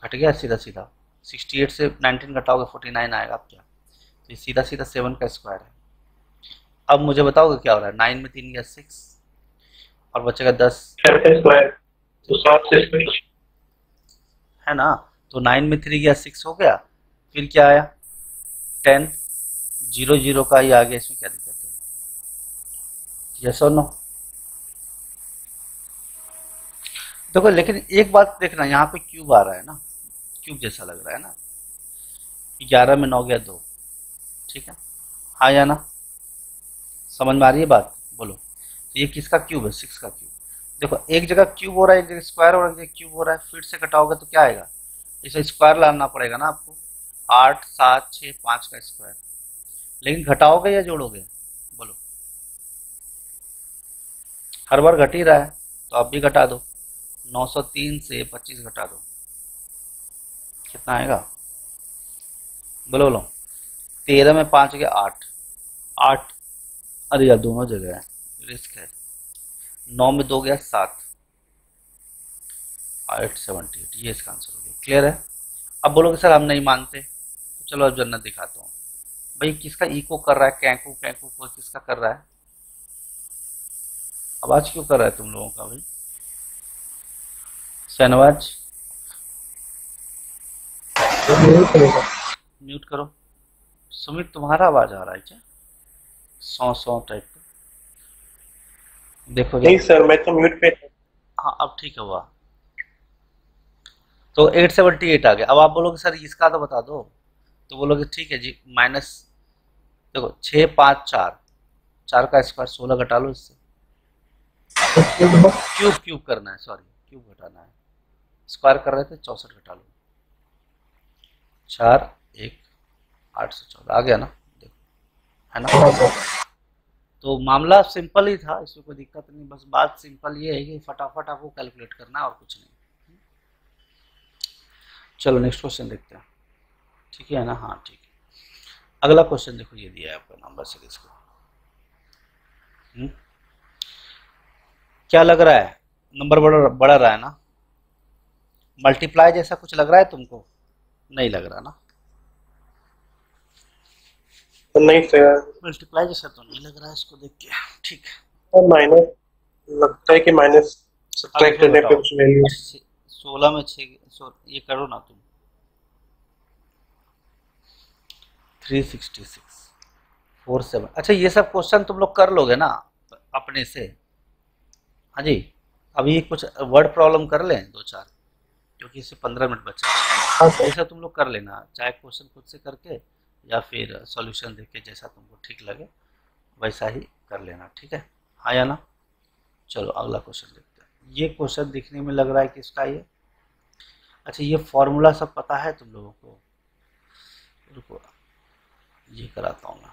घट गया सीधा सीधा। 68 से 19 घटाओगे 49 आएगा आप क्या, तो सीधा सीधा 7 का स्क्वायर है। अब मुझे बताओगे क्या हो रहा है, 9 में 3 गया 6, और बचेगा 10, तो 7 से स्क्वायर। है ना। तो 9 में 3 गया 6 हो गया, फिर क्या आया 10, 0 0 का ही आ गया, इसमें क्या दिक्कत है, यस और नो? देखो लेकिन एक बात देखना, यहाँ पे क्यूब आ रहा है ना, क्यूब जैसा लग रहा है ना, 11 में 9 गया 2, ठीक है, हाँ या ना, समझ में आ रही है बात, बोलो। तो ये किसका क्यूब है? 6 का क्यूब। देखो एक जगह क्यूब हो रहा है, एक जगह स्क्वायर हो रहा है, एक जगह क्यूब हो रहा है, फिर से घटाओगे तो क्या आएगा? इसे स्क्वायर लाना पड़ेगा ना आपको, 8 7 6 5 का स्क्वायर। लेकिन घटाओगे या जोड़ोगे, बोलो। हर बार घट ही रहा है तो आप भी घटा दो, 903 से 25 घटा दो, कितना आएगा? बोलो बोलो। 13 में 5 गया 8, 8, अरे यार दोनों जगह है, रिस्क है। 9 में 2 गया 7, 878, ये इसका आंसर हो गया। क्लियर है? अब बोलोगे सर हम नहीं मानते, तो चलो अब जन्नत दिखाता हूँ। भाई किसका इको कर रहा है? कैंकू कैंकू को किसका कर रहा है? आवाज क्यों कर रहा है तुम लोगों का भाई? शहनवाज म्यूट करो। सुमित तुम्हारा आवाज आ रहा है क्या? सौ सौ टाइप का, देखो नहीं जरा। सर, मैं तो म्यूट पे था। हाँ अब ठीक है हुआ। तो 878 आ गया। अब आप बोलोगे सर इसका तो बता दो, तो बोलोगे ठीक है जी, माइनस, देखो 6 5 4, 4 का स्क्वायर 16 घटा लो इससे। क्यूब क्यूब करना है, सॉरी क्यूब घटाना है, स्क्वायर कर रहे थे 64 घटा लो, 4 1 814 आ गया ना, देखो है ना। तो मामला सिंपल ही था, इसमें कोई दिक्कत नहीं, बस बात सिंपल ये है कि फटाफट आपको कैलकुलेट करना है और कुछ नहीं। चलो नेक्स्ट क्वेश्चन देखते हैं, ठीक है ना? हाँ ठीक है। अगला क्वेश्चन देखो, ये दिया है आपका नंबर सीरीज को। क्या लग रहा है? नंबर बढ़ रहा है ना? मल्टीप्लाई जैसा कुछ लग रहा है तुमको? नहीं लग रहा ना? नहीं सर, मल्टीप्लाई जैसा तो नहीं लग रहा है इसको देख के, ठीक। माइनस लगता है कि माइनस अब सब्ट्रैक्ट इसको करने पे घटाओ, कुछ वैल्यू। 16 में 6, ये करो ना तुम, 366 47। अच्छा ये सब क्वेश्चन तुम लोग कर लोगे ना अपने से? हाँ जी। अभी कुछ वर्ड प्रॉब्लम कर लें 2 4, क्योंकि इससे 15 मिनट बचा है। हाँ सर। ये सब तुम लोग कर लेना, चाहे क्वेश्चन खुद से करके या फिर सॉल्यूशन देख के, जैसा तुमको ठीक लगे वैसा ही कर लेना, ठीक है, हाँ या ना? चलो अगला क्वेश्चन देखते हैं। ये क्वेश्चन दिखने में लग रहा है किसका ये? अच्छा ये फॉर्मूला सब पता है तुम लोगों को? रुको ये कराता हूँ मैं।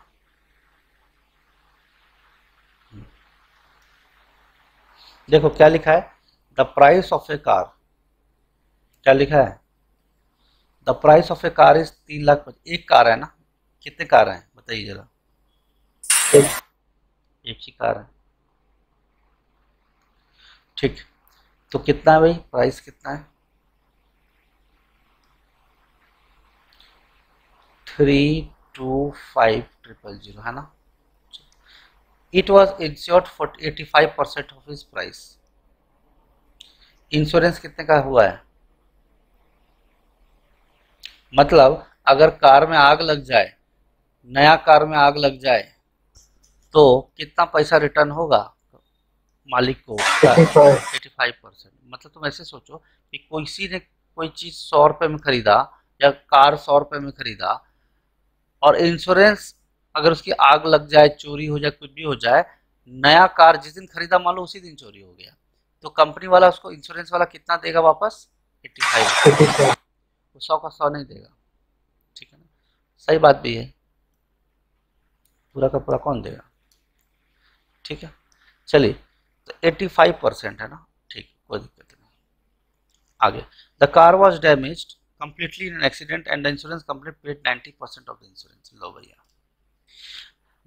देखो क्या लिखा है, the price of A car, क्या लिखा है? The price of A car is 3 lakh. एक कार है ना? कितने कार हैं बताइए जरा? एक ही कार है, ठीक। तो कितना है भाई, प्राइस कितना है? 325000 है ना? It was insured for 85% of his price. Insurance कितने का हुआ है? मतलब अगर कार में आग लग जाए, नया कार में आग लग जाए, तो कितना पैसा रिटर्न होगा मालिक को? 85%। मतलब तुम ऐसे सोचो कि किसी ने कोई चीज 100 रुपए में खरीदा या कार 100 रुपए में खरीदा, और इंश्योरेंस अगर उसकी आग लग जाए, चोरी हो जाए, कुछ भी हो जाए, नया कार जिस दिन खरीदा मान लो उसी दिन चोरी हो गया, तो कंपनी वाला उसको, इंश्योरेंस वाला कितना देगा वापस? 85। वो 100 का 100 नहीं देगा, ठीक है ना? सही बात भी है, पूरा का पूरा कौन देगा? ठीक है, चलिए। तो 85% है ना, ठीक, कोई दिक्कत नहीं। आगे, the car was damaged completely in an accident and the insurance company paid 90% of the insurance. लो भैया,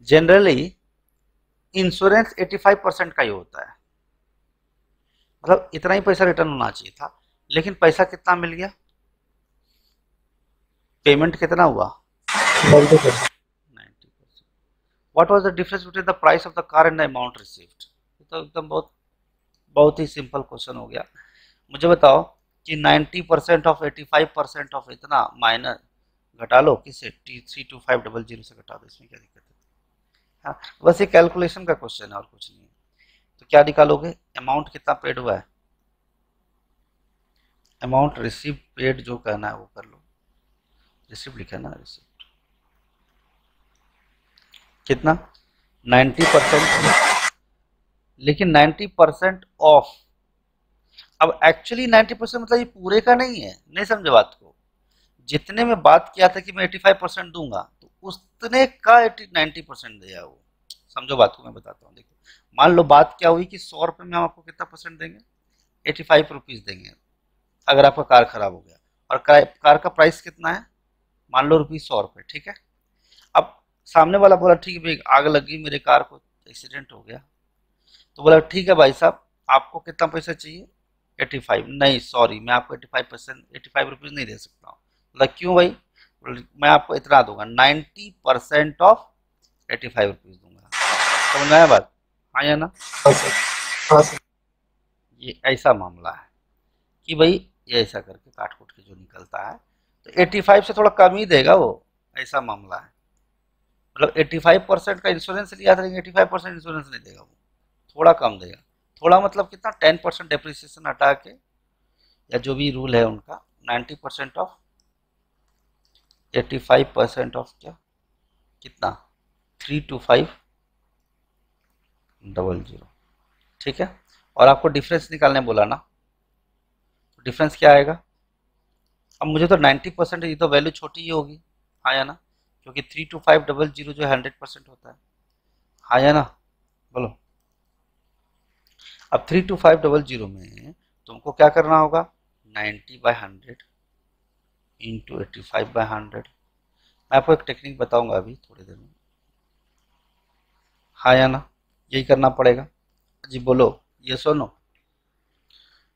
जनरली इंश्योरेंस 85% का ही होता है, मतलब इतना ही पैसा रिटर्न होना चाहिए था, लेकिन पैसा कितना मिल गया? पेमेंट कितना हुआ? 90%। What was the difference between the price of the car and the amount received? तो एकदम बहुत बहुत ही सिंपल क्वेश्चन हो गया। मुझे बताओ कि 90% ऑफ 85% ऑफ इतना माइनस घटा लो, किससे? T32500 से घटा दो, इसमें क्या दिक्कत है? हाँ, बस ये कैलकुलेशन का क्वेश्चन है और कुछ नहीं है। तो क्या निकालोगे? अमाउंट कितना पेड हुआ है? अमाउंट रिसीव पेड जो कहना है वो कर लो, रिसिप्ट लिखा है ना, रिसिप्ट कितना 90%, लेकिन 90% ऑफ। अब एक्चुअली 90% मतलब ये पूरे का नहीं है, नहीं समझे बात को। जितने में बात किया था कि मैं 85% दूंगा, तो उतने का 90% दिया वो। समझो बात को, मैं बताता हूँ। देखो, मान लो बात क्या हुई कि 100 रुपये में हम आपको कितना परसेंट देंगे, 85 रुपीज़ देंगे अगर आपका कार खराब हो गया। और कार का प्राइस कितना है, मान लो ₹100, ठीक है। अब सामने वाला बोला ठीक है भाई, आग लग गई मेरे कार को, एक्सीडेंट हो गया। तो बोला ठीक है भाई साहब, आपको कितना पैसा चाहिए, 85। नहीं सॉरी, मैं आपको 85 रुपीज़ नहीं दे सकता हूँ। बोला क्यों भाई, मैं आपको इतना दूंगा, 90% ऑफ 85 रुपीज़ दूंगा। समझ में आया बात, हाँ या ना। हाँ सर, हाँ सर। ये ऐसा मामला है कि भाई ये ऐसा करके काट कूट के जो निकलता है, तो 85 से थोड़ा कम ही देगा वो, ऐसा मामला है। मतलब 85% का इंश्योरेंस लिया था, लेकिन 85% इंश्योरेंस नहीं देगा वो, थोड़ा कम देगा। थोड़ा मतलब कितना, 10% डेप्रिसिएशन हटा के, या जो भी रूल है उनका, 90% ऑफ 85% ऑफ क्या, कितना 32500, ठीक है। और आपको डिफरेंस निकालने बोला ना, तो डिफरेंस क्या आएगा। अब मुझे तो 90%, ये तो वैल्यू छोटी ही होगी, हाँ या ना, क्योंकि 32500 जो 100% होता है, हाँ या ना, बोलो। अब 32500 में तुमको क्या करना होगा, 90/100 इंटू 85/100। मैं आपको एक टेक्निक बताऊंगा अभी थोड़ी देर में, हाँ या ना, यही करना पड़ेगा। जी बोलो, ये सुनो।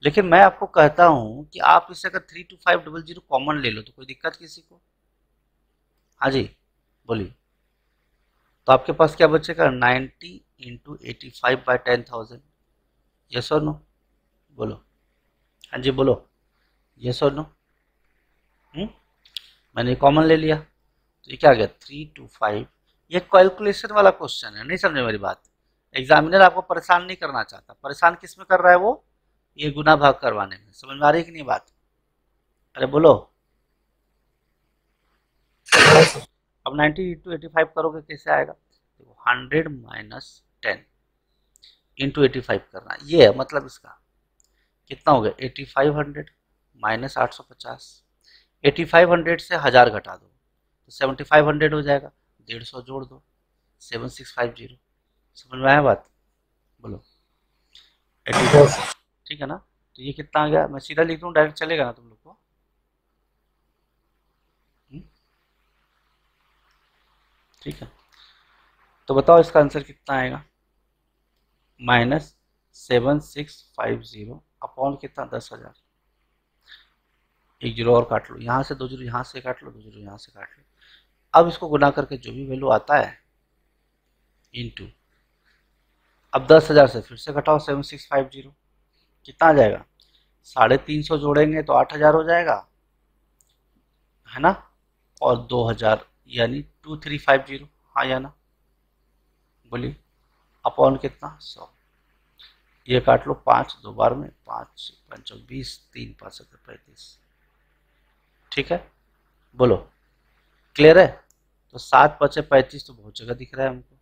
लेकिन मैं आपको कहता हूं कि आप इससे अगर 32500 कॉमन ले लो तो कोई दिक्कत किसी को, हाँ जी बोलिए। तो आपके पास क्या बचेगा, 90 इंटू 85/10,000, यस और नो, बोलो। हाँ जी बोलो, यस और नो। मैंने कॉमन ले लिया, तो ये क्या आ गया 325। ये कैलकुलेशन वाला क्वेश्चन है, नहीं समझे मेरी बात। एग्जामिनर आपको परेशान नहीं करना चाहता, परेशान किस में कर रहा है वो, ये गुना भाग करवाने में। समझ में आ रही है कि नहीं बात, अरे बोलो। अब 90 इंटू 85 करोगे कैसे आएगा, देखो 100 माइनस 10 इंटू 85 करना, ये है मतलब इसका। कितना हो गया 8500 माइनस 850, 8500 से 1000 घटा दो तो 7500 हो जाएगा, 150 जोड़ दो 7650। समझ में आया बात, बोलो 85, ठीक है ना। तो ये कितना आ गया, मैं सीधा लिख दूँ, डायरेक्ट चलेगा ना तुम लोग को। ठीक है, तो बताओ इसका आंसर कितना आएगा, -7650 अपॉन कितना 10,000। एक जीरो और काट लो, यहाँ से 2 जीरो यहाँ से काट लो, 2 जीरो यहाँ से काट लो। अब इसको गुना करके जो भी वैल्यू आता है इंटू, अब 10,000 से फिर से घटाओ 7650, कितना आ जाएगा, 350 जोड़ेंगे तो 8,000 हो जाएगा, है ना। और 2,000 यानी 2350, हाँ या ना, बोलिए। अपॉन कितना 100, ये काट लो 5 दो बार में, 5 5 20, 3 5 35, ठीक है, बोलो क्लियर है। तो 7 5 35 तो बहुत जगह दिख रहा है हमको।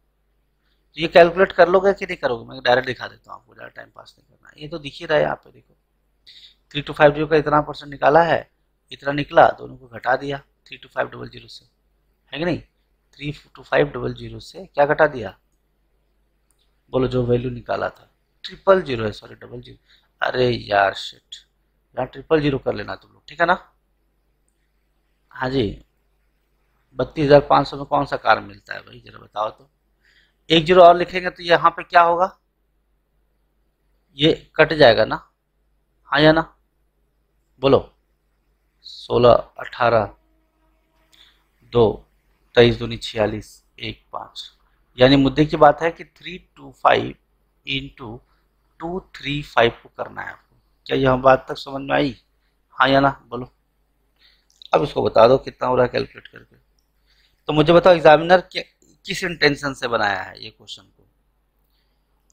तो ये कैलकुलेट कर लोगे कि नहीं करोगे, मैं डायरेक्ट दिखा देता हूँ आपको, ज़्यादा टाइम पास नहीं करना। ये तो दिख ही रहा है यहाँ पे, देखो 3250 का इतना परसेंट निकाला है, इतना निकला, दोनों को घटा दिया 32500 से, है कि नहीं। 32500 से क्या घटा दिया, बोलो जो वैल्यू निकाला था, 000 है, सॉरी 00। अरे यार शिट, यहाँ 000 कर लेना तुम लोग, ठीक है ना। हाँ जी, 32,500 में कौन सा कार मिलता है भाई, जरा बताओ तो। एक जीरो और लिखेंगे तो यहाँ पे क्या होगा, ये कट जाएगा ना, हाँ या ना, बोलो। 16 18 2 23 दूनी 46 1 5, यानी मुद्दे की बात है कि 325 इंटू 235 को करना है आपको। क्या यह बात तक समझ में आई, हाँ या ना, बोलो। अब इसको बता दो कितना हो रहा है कैलकुलेट करके। तो मुझे बताओ एग्जामिनर किस इंटेंशन से बनाया है ये क्वेश्चन को,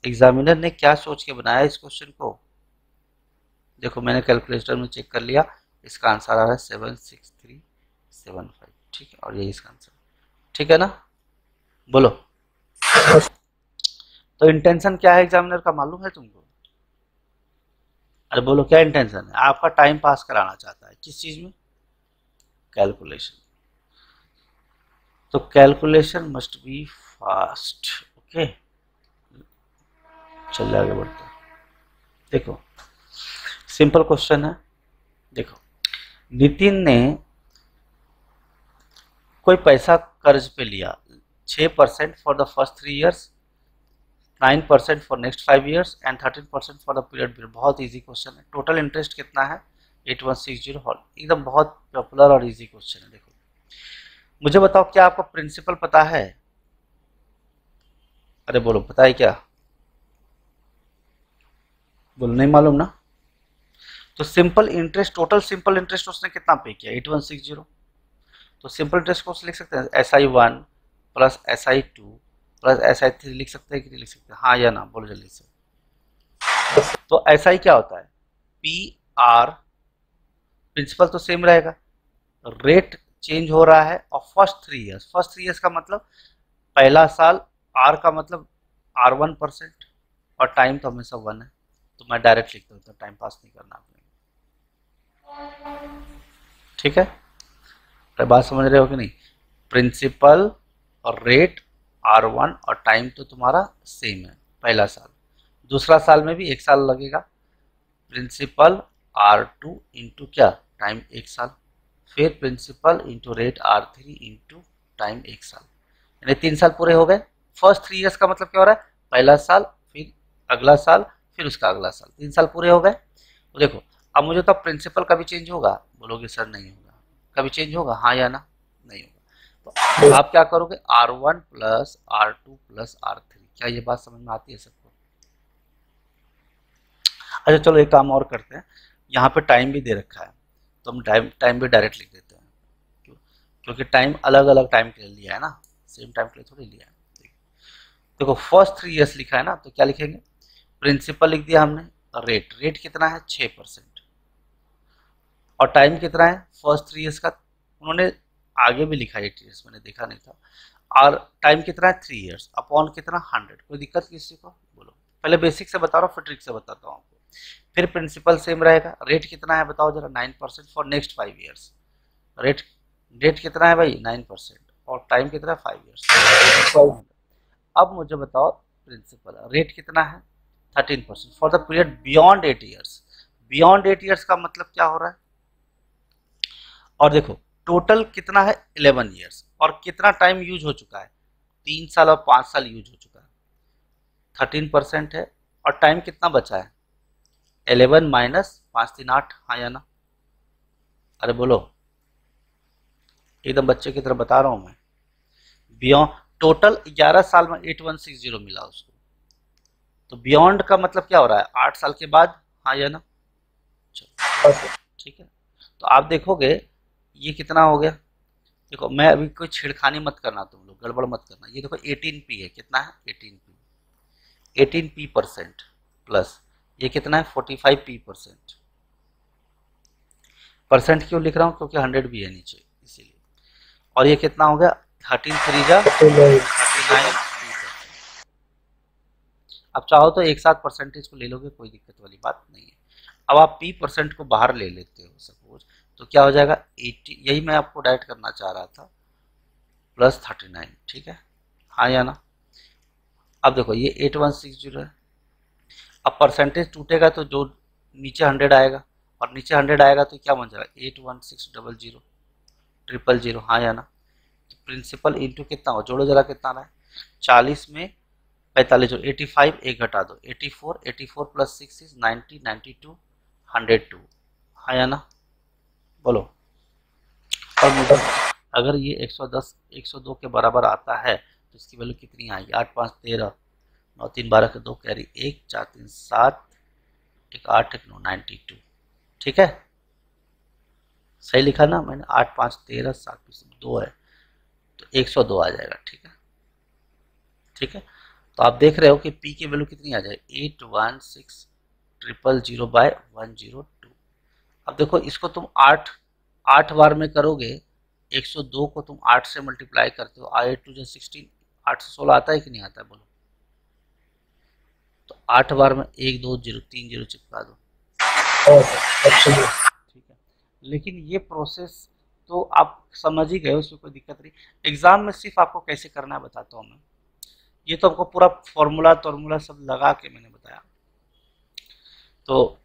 एग्जामिनर ने क्या सोच के बनाया इस क्वेश्चन को, देखो मैंने कैलकुलेटर में चेक कर लिया, इसका आंसर आ रहा है 76375, ठीक है, और यही इसका आंसर, ठीक है ना। बोलो, तो इंटेंशन क्या है एग्जामिनर का मालूम है तुमको? अरे बोलो क्या इंटेंशन है? आपका टाइम पास कराना चाहता है किस चीज में? कैलकुलेशन। तो calculation must be fast, okay. चलिए आगे बढ़ते हैं। देखो सिंपल क्वेश्चन है। देखो नितिन ने कोई पैसा कर्ज पे लिया, 6% for the first 3 years, 9% for next 5 years and 13% for the period. बहुत इजी क्वेश्चन है। टोटल इंटरेस्ट कितना है? 8160 हॉल। एकदम बहुत पॉपुलर और इजी क्वेश्चन है। देखो मुझे बताओ क्या आपको प्रिंसिपल पता है? अरे बोलो पता है क्या? बोलो नहीं मालूम ना। तो simple interest, total simple interest उसने कितना पे किया? 8160। तो सिंपल इंटरेस्ट को लिख सकते हैं SI1 plus SI2 plus SI3 लिख सकते हैं कि नहीं लिख सकते? हाँ या ना, बोलो जल्दी से। तो SI क्या होता है? PR, प्रिंसिपल तो सेम रहेगा, रेट चेंज हो रहा है, और फर्स्ट 3 ईयर्स, फर्स्ट 3 ईयर्स का मतलब पहला साल, R का मतलब R1%, और टाइम तो हमेशा 1 है। तो मैं डायरेक्ट लिख देता हूँ, टाइम पास नहीं करना आपने, ठीक है। तो बात समझ रहे हो कि नहीं? प्रिंसिपल और रेट R1 और टाइम तो तुम्हारा सेम है पहला साल, दूसरा साल में भी 1 साल लगेगा। प्रिंसिपल R2 इंटू क्या? टाइम 1 साल, फिर principal into rate R3 into time 1 साल, यानी 3 साल पूरे हो गए। फर्स्ट 3 ईयर्स का मतलब क्या हो रहा है? पहला साल, फिर अगला साल, फिर उसका अगला साल, 3 साल पूरे हो गए। तो देखो अब मुझे तो प्रिंसिपल कभी चेंज होगा? बोलोगे सर नहीं होगा। कभी चेंज होगा? हाँ या ना? नहीं होगा। तो आप क्या करोगे? R1 plus R2 plus R3। क्या ये बात समझ में आती है सबको? अच्छा चलो एक काम और करते हैं, यहाँ पे टाइम भी दे रखा है, तो हम टाइम भी डायरेक्ट लिख देते हैं। क्यों? क्योंकि टाइम अलग अलग टाइम के लिए लिया है ना, सेम टाइम के लिए थोड़ी लिया है। देखो फर्स्ट 3 ईयर्स लिखा है ना, तो क्या लिखेंगे? प्रिंसिपल लिख दिया हमने, रेट, रेट कितना है? 6%, और टाइम कितना है फर्स्ट 3 ईयर्स का? उन्होंने आगे भी लिखा है 8 ईयर्स, मैंने देखा नहीं था। और टाइम कितना है? 3 ईयर्स, अपॉन कितना? 100। कोई दिक्कत किसी को? बोलो। पहले बेसिक से बता रहा हूँ, फिर ट्रिक से बताता हूँ आपको। फिर प्रिंसिपल सेम रहेगा। रेट कितना है बताओ जरा? 9% for next 5 years. Rate, rate कितना है भाई? 9%, और टाइम कितना है? 5 ईयर्स। अब मुझे बताओ प्रिंसिपल, रेट कितना है? 13% for the period beyond 8 years. Beyond 8 years का मतलब क्या हो रहा है? और देखो टोटल कितना है? 11 ईयर्स, और कितना टाइम यूज हो चुका है? 3 साल और 5 साल यूज हो चुका है। 13% है, और टाइम कितना बचा है? 11 माइनस 5 3 8। हाँ या ना? अरे बोलो, एकदम बच्चे की तरह बता रहा हूं मैं। बियॉन्ड, टोटल 11 साल में 8160 मिला उसको, तो बियॉन्ड का मतलब क्या हो रहा है? 8 साल के बाद। हाँ या ना? चलो ठीक है। तो आप देखोगे ये कितना हो गया। देखो मैं अभी कोई छेड़खानी मत करना, तुम लोग गड़बड़ मत करना। ये देखो 18P है, कितना है? 18P, 18P% प्लस ये कितना है? 45P%। परसेंट क्यों लिख रहा हूँ? क्योंकि 100 भी है नीचे, इसीलिए। और ये कितना हो गया? 13 3 जा 39। अब चाहो तो एक साथ परसेंटेज को ले लोगे, कोई दिक्कत वाली बात नहीं है। अब आप P% को बाहर ले लेते हो सपोज, तो क्या हो जाएगा? 80, यही मैं आपको डायरेक्ट करना चाह रहा था, प्लस 39, ठीक है। हाँ या ना? अब देखो ये 8160 है। अब परसेंटेज टूटेगा तो जो नीचे 100 आएगा, और नीचे 100 आएगा तो क्या बन जाएगा? 81600 000। हाँ या ना? तो प्रिंसिपल इंटू कितना हो? जोड़ो जरा कितना रहा है? 40 में 45, 85, एक घटा दो 84, 84 प्लस 6 इज 90, 92, 102। हाँ या ना? बोलो। और मुझे अगर ये 110 102 के बराबर आता है तो इसकी वैल्यू कितनी आएगी? 8 5 13, 9 3 12 के 2 कैरी 1, 4 3 7, 1 8 1 9, 92। ठीक है, सही लिखा ना मैंने? 8 5 13, 7 2 है, तो 102 आ जाएगा। ठीक है, ठीक है। तो आप देख रहे हो कि P की वैल्यू कितनी आ जाएगी? 8160 000/102। अब देखो इसको तुम 8 बार में करोगे, 102 को तुम 8 से मल्टीप्लाई करते हो, 8 टू 16, 8 से 16 आता है कि नहीं आता है बोलो? तो 8 बार में 1 2 0 3 0 चिपका दो, ठीक है। लेकिन ये प्रोसेस तो आप समझ ही गए, उसमें कोई दिक्कत नहीं। एग्जाम में सिर्फ आपको कैसे करना है बताता हूँ मैं। ये तो आपको पूरा फॉर्मूला सब लगा के मैंने बताया। तो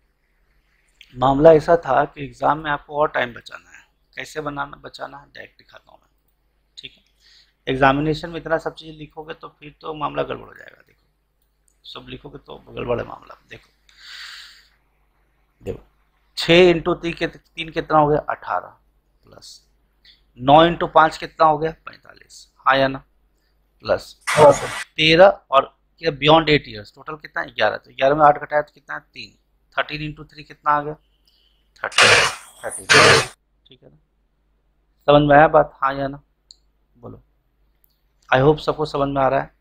मामला ऐसा था कि एग्जाम में आपको और टाइम बचाना है। कैसे बचाना है डायरेक्ट दिखाता हूँ मैं, ठीक है। एग्जामिनेशन में इतना सब चीज़ लिखोगे तो फिर तो मामला गड़बड़ हो जाएगा। देखो सब लिखोगे तो गड़बड़ है मामला। देखो 6 इंटू 3 कितना हो गया? 18 प्लस 9 इंटू 5 कितना हो गया? 45, हाँ या ना? प्लस 13 और बियॉन्ड 8 ईयर्स टोटल कितना? 11। तो 11 में 8 घटाया तो कितना? 3। 13 इंटू 3 कितना आ गया? 30। ठीक है ना? समझ में आया बात, हाँ या ना? बोलो। आई होप सबको समझ में आ रहा है।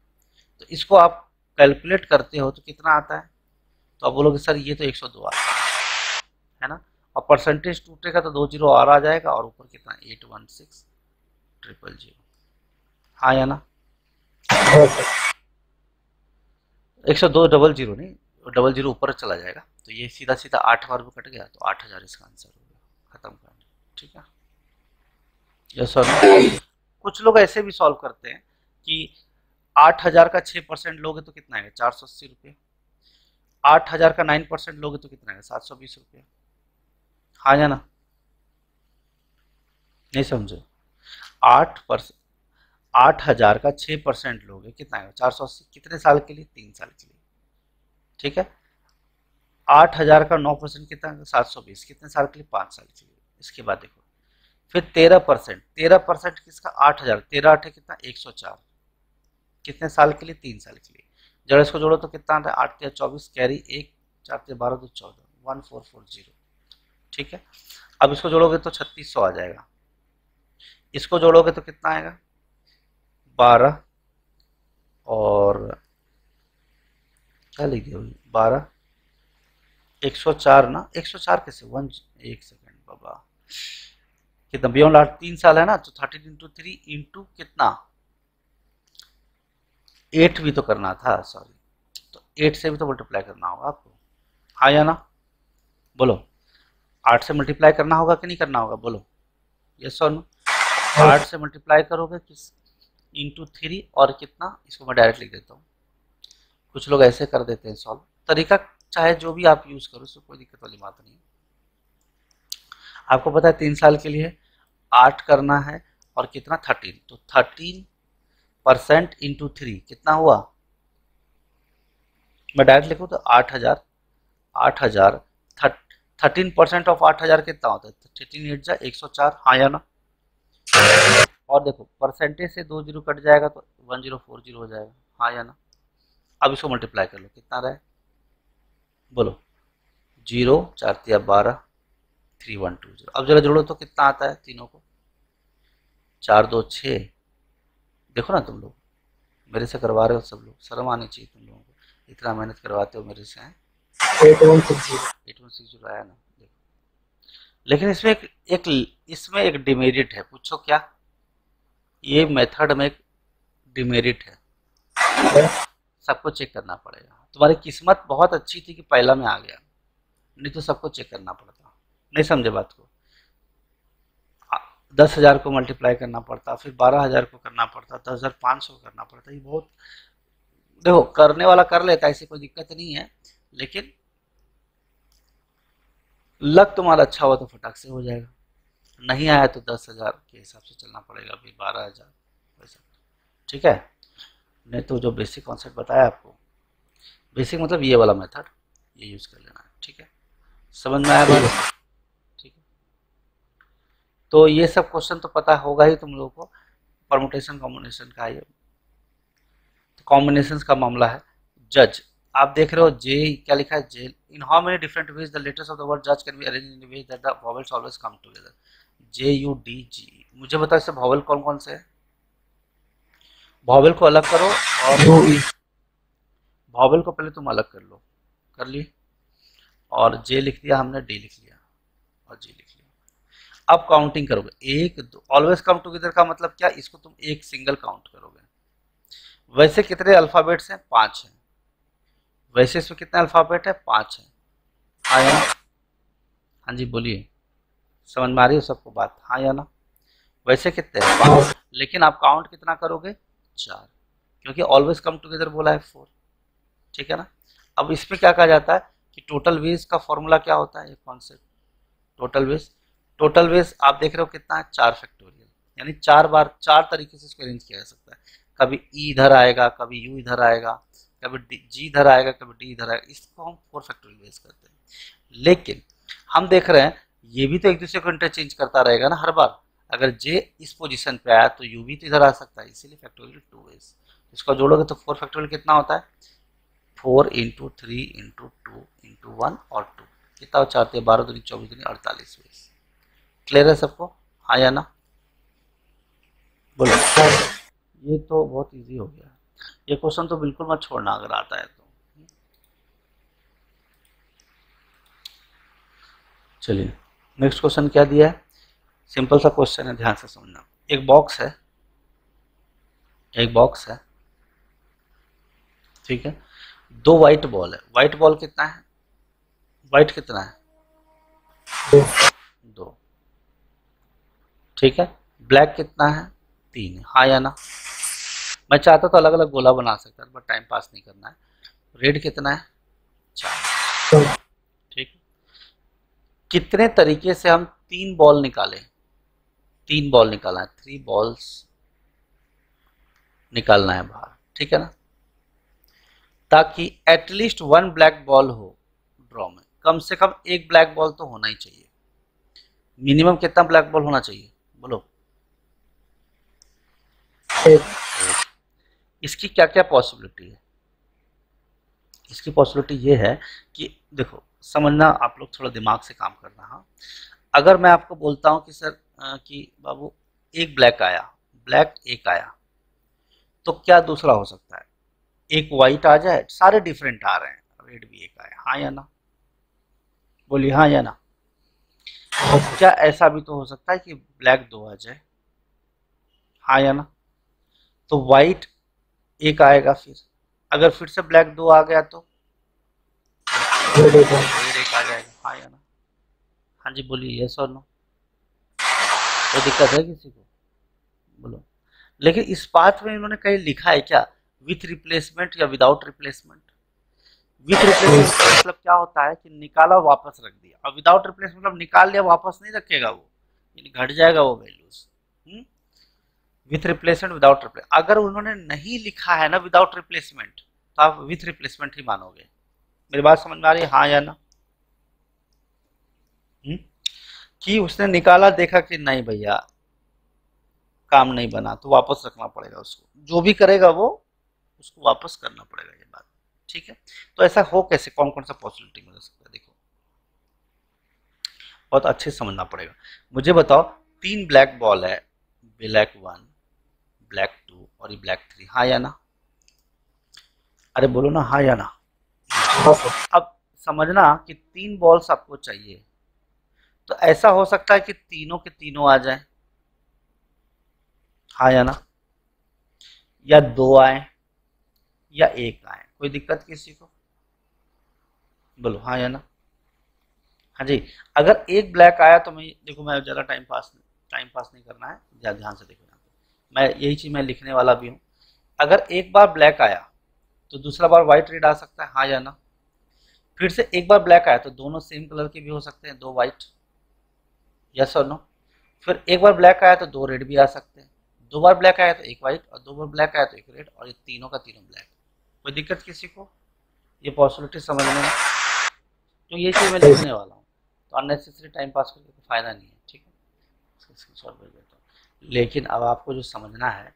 तो इसको आप कैलकुलेट करते हो तो कितना आता है? तो आप बोलोगे सर ये तो 102 आता है ना? और परसेंटेज टूटेगा तो 2 जीरो और आ जाएगा, और ऊपर कितना? 816000, हाँ या ना? 102 डबल जीरो नहीं, डबल जीरो ऊपर चला जाएगा। तो ये सीधा सीधा 8 बार में कट गया, तो 8000 इसका आंसर हो गया। खत्म करना, ठीक है। Yes sir. कुछ लोग ऐसे भी सॉल्व करते हैं कि 8000 का 6% लोगे तो कितना आएगा? 480 रुपये। 8000 का 9% लोगे तो कितना आएगा? 720 रुपये, हाँ या ना? नहीं समझे? 8000 का 6% लोगे कितना आएगा? 480। कितने साल के लिए? 3 साल के लिए, ठीक है। 8000 का 9% कितना आएगा? 720। कितने साल के लिए? 5 साल के लिए। इसके बाद देखो फिर 13% किसका? 8000। 13 8 कितना? 104। कितने साल के लिए? 3 साल के लिए। जब इसको जोड़ो तो कितना आता है? 8 या 24 कैरी 1, 4 या 12 तो 14, 1440, ठीक है। अब इसको जोड़ोगे तो 3600 आ जाएगा। इसको जोड़ोगे तो कितना आएगा? 12 और क्या लिख दिया? 12 104 ना? 104 कैसे? 1 सेकेंड बाबा, कितना? बियॉन्ड 8 3 साल है ना, तो 13 इंटू 3 इंटू कितना? 8 भी तो करना था, सॉरी। तो 8 से भी तो मल्टीप्लाई करना होगा आपको, हाँ या ना? बोलो। 8 से मल्टीप्लाई करना होगा कि नहीं करना होगा? बोलो यस और नो। 8 से मल्टीप्लाई करोगे किस? इंटू 3 और कितना? इसको मैं डायरेक्ट लिख देता हूँ। कुछ लोग ऐसे कर देते हैं सॉल्व। तरीका चाहे जो भी आप यूज करो, उससे कोई दिक्कत वाली बात नहीं। आपको पता है 3 साल के लिए 8 करना है और कितना? 13। तो 13% इंटू 3 कितना हुआ? मैं डायरेक्ट लिखूँ तो 8000। 13% ऑफ 8000 कितना होता है? 13 8 जा 104, हाँ या ना? और देखो परसेंटेज से 2 जीरो कट जाएगा तो 1040 हो जाएगा, हाँ या ना? अब इसको मल्टीप्लाई कर लो, कितना रहा है? बोलो। 0 4 या 12, 3120। अब जरा जोड़ो तो कितना आता है तीनों को? 4 2 6। देखो ना तुम लोग मेरे से करवा रहे हो, सब लोग शर्म आनी चाहिए तुम लोगों को, इतना मेहनत करवाते हो मेरे से। 8160 आया ना? देखो। लेकिन इसमें एक डिमेरिट है। पूछो क्या? ये मेथड में एक डिमेरिट है, सबको चेक करना पड़ेगा। तुम्हारी किस्मत बहुत अच्छी थी कि पहला में आ गया, नहीं तो सबको चेक करना पड़ता। नहीं समझे बात को? 10,000 को मल्टीप्लाई करना पड़ता, फिर 12,000 को करना पड़ता, 10,500 करना पड़ता। ये बहुत, देखो करने वाला कर लेता, ऐसी कोई दिक्कत नहीं है, लेकिन लक तुम्हारा अच्छा हुआ तो फटाक से हो जाएगा, नहीं आया तो 10,000 के हिसाब से चलना पड़ेगा, फिर 12,000 वैसा, ठीक है। नहीं तो जो बेसिक कॉन्सेप्ट बताया आपको, बेसिक मतलब ये वाला मेथड, ये यूज कर लेना है, ठीक है। समझ में आया बात? ठीक है। तो ये सब क्वेश्चन तो पता होगा ही तुम लोगों को, परमुटेशन कॉम्बिनेशन का। ये तो कॉम्बिनेशन का मामला है। जज, आप देख रहे हो जे क्या लिखा है? J in how many different ways the letters of the word जज can be arranged in way that the vowels always come together. JUDG। मुझे बताओ इससे वॉवेल कौन कौन से है? वॉवेल को अलग करो, और वॉवेल को पहले तुम अलग कर लो। कर लिए? और जे लिख दिया हमने, डी लिख लिया और जी लिख लिया। अब काउंटिंग करोगे, एक दो, ऑलवेज कम टुगेदर का मतलब क्या, इसको तुम एक सिंगल काउंट करोगे। वैसे कितने अल्फाबेट्स हैं, 5 हैं। वैसे इसमें कितने अल्फाबेट है, 5 है। हाँ या ना? हाँ जी बोलिए, समझ में आ रही है सबको बात, हाँ या ना? वैसे कितने हैं, 5, लेकिन आप काउंट कितना करोगे, 4, क्योंकि ऑलवेज कम टुगेदर बोला है 4। ठीक है ना? अब इसमें क्या कहा जाता है कि टोटल वेज का फॉर्मूला क्या होता है, ये कॉन्सेप्ट टोटल वेज आप देख रहे हो कितना है, 4 फैक्टोरियल, यानी 4 बार 4 तरीके से इसको अरेंज किया जा सकता है। कभी ई इधर आएगा, कभी यू इधर आएगा, कभी जी इधर आएगा, कभी डी इधर आएगा, इसको हम 4 फैक्टोरियल वेज करते हैं। लेकिन हम देख रहे हैं ये भी तो एक दूसरे को इंटरचेंज करता रहेगा ना हर बार। अगर जे इस पोजीशन पे आया तो यू भी तो इधर आ सकता है, इसीलिए फैक्टोरियल 2 वेज। इसको जोड़ोगे तो 4 फैक्टोरियल कितना होता है, 4 इंटू 3 इंटू 2 इंटू 1 और 2, कितना 4 × 12 दूनी 24 दूनी 48 वेज। क्लियर है सबको, हाँ या ना? बोलो। ये तो बहुत इजी हो गया, ये क्वेश्चन तो बिल्कुल मत छोड़ना अगर आता है तो। चलिए नेक्स्ट क्वेश्चन क्या दिया है, सिंपल सा क्वेश्चन है, ध्यान से समझना। एक बॉक्स है, ठीक है, 2 वाइट बॉल है। वाइट बॉल कितना है, वाइट कितना है, 2, ठीक है। ब्लैक कितना है, 3 है, हाँ या ना? मैं चाहता तो अलग अलग गोला बना सकता था, बट टाइम पास नहीं करना है। रेड कितना है, 4, ठीक। कितने तरीके से हम 3 बॉल निकालें, 3 बॉल निकालना है, 3 बॉल्स निकालना है बाहर, ठीक है ना, ताकि एटलीस्ट 1 ब्लैक बॉल हो ड्रॉ में। कम से कम एक ब्लैक बॉल तो होना ही चाहिए। मिनिमम कितना ब्लैक बॉल होना चाहिए, बोलो। इसकी क्या क्या पॉसिबिलिटी है, इसकी पॉसिबिलिटी ये है कि देखो समझना, आप लोग थोड़ा दिमाग से काम करना। हाँ, अगर मैं आपको बोलता हूँ कि सर कि बाबू एक ब्लैक आया, ब्लैक एक आया, तो क्या दूसरा हो सकता है, एक वाइट आ जाए, सारे डिफरेंट आ रहे हैं, रेड भी एक आया, हाँ या ना? बोलिए हाँ या ना? क्या ऐसा भी तो हो सकता है कि ब्लैक 2 आ जाए, हाँ या ना? तो वाइट एक आएगा, फिर अगर फिर से ब्लैक 2 आ गया तो रेड एक आ जाएगा, हाँ या ना? हाँ जी बोलिए, यस और नो? कोई दिक्कत है किसी को, बोलो। लेकिन इस पाथ में इन्होंने कहीं लिखा है क्या, विथ रिप्लेसमेंट या विदाउट रिप्लेसमेंट? विथ रिप्लेसमेंट का मतलब क्या होता है कि निकाला वापस रख दिया, और विदाउट रिप्लेसमेंट मतलब निकाल लिया वापस नहीं रखेगा वो, यानी घट जाएगा वो values. With replacement without replace, अगर उन्होंने नहीं लिखा है ना विदाउट रिप्लेसमेंट, तो आप विथ रिप्लेसमेंट ही मानोगे। मेरी बात समझ में आ रही है, हाँ या ना? कि उसने निकाला, देखा कि नहीं भैया काम नहीं बना, तो वापस रखना पड़ेगा उसको, जो भी करेगा वो उसको वापस करना पड़ेगा, ये बात ठीक है। तो ऐसा हो कैसे, कौन कौन सा पॉसिबिलिटी मिल सकता है, देखो बहुत अच्छे से समझना पड़ेगा। मुझे बताओ 3 ब्लैक बॉल है, ब्लैक 1, ब्लैक 2 और ये ब्लैक 3, हाँ या ना? अरे बोलो ना हाँ या ना? अब समझना कि 3 बॉल्स आपको चाहिए, तो ऐसा हो सकता है कि तीनों के तीनों आ जाए, हाँ या ना? या 2 आए या 1 आए, कोई दिक्कत किसी को, बोलो हाँ या ना? हाँ जी। अगर एक ब्लैक आया तो मैं देखो, मैं ज़्यादा टाइम पास नहीं करना है, ज़्यादा ध्यान से देखो, मैं यही चीज़ मैं लिखने वाला भी हूँ। अगर एक बार ब्लैक आया तो दूसरा बार व्हाइट रेड आ सकता है, हाँ या ना? फिर से एक बार ब्लैक आया तो दोनों सेम कलर के भी हो सकते हैं, 2 व्हाइट, यस और नो? फिर एक बार ब्लैक आया तो 2 रेड भी आ सकते हैं, 2 बार ब्लैक आया तो 1 व्हाइट, और 2 बार ब्लैक आया तो 1 रेड, और ये तीनों का तीनों ब्लैक। कोई दिक्कत किसी को, ये पॉसिबिलिटी समझने में? तो ये चीज़ मैं लिखने वाला हूँ, तो अननेसेसरी टाइम पास करके तो फायदा नहीं है, ठीक है। स्क्रीनशॉट भेज देता हूँ। लेकिन अब आपको जो समझना है,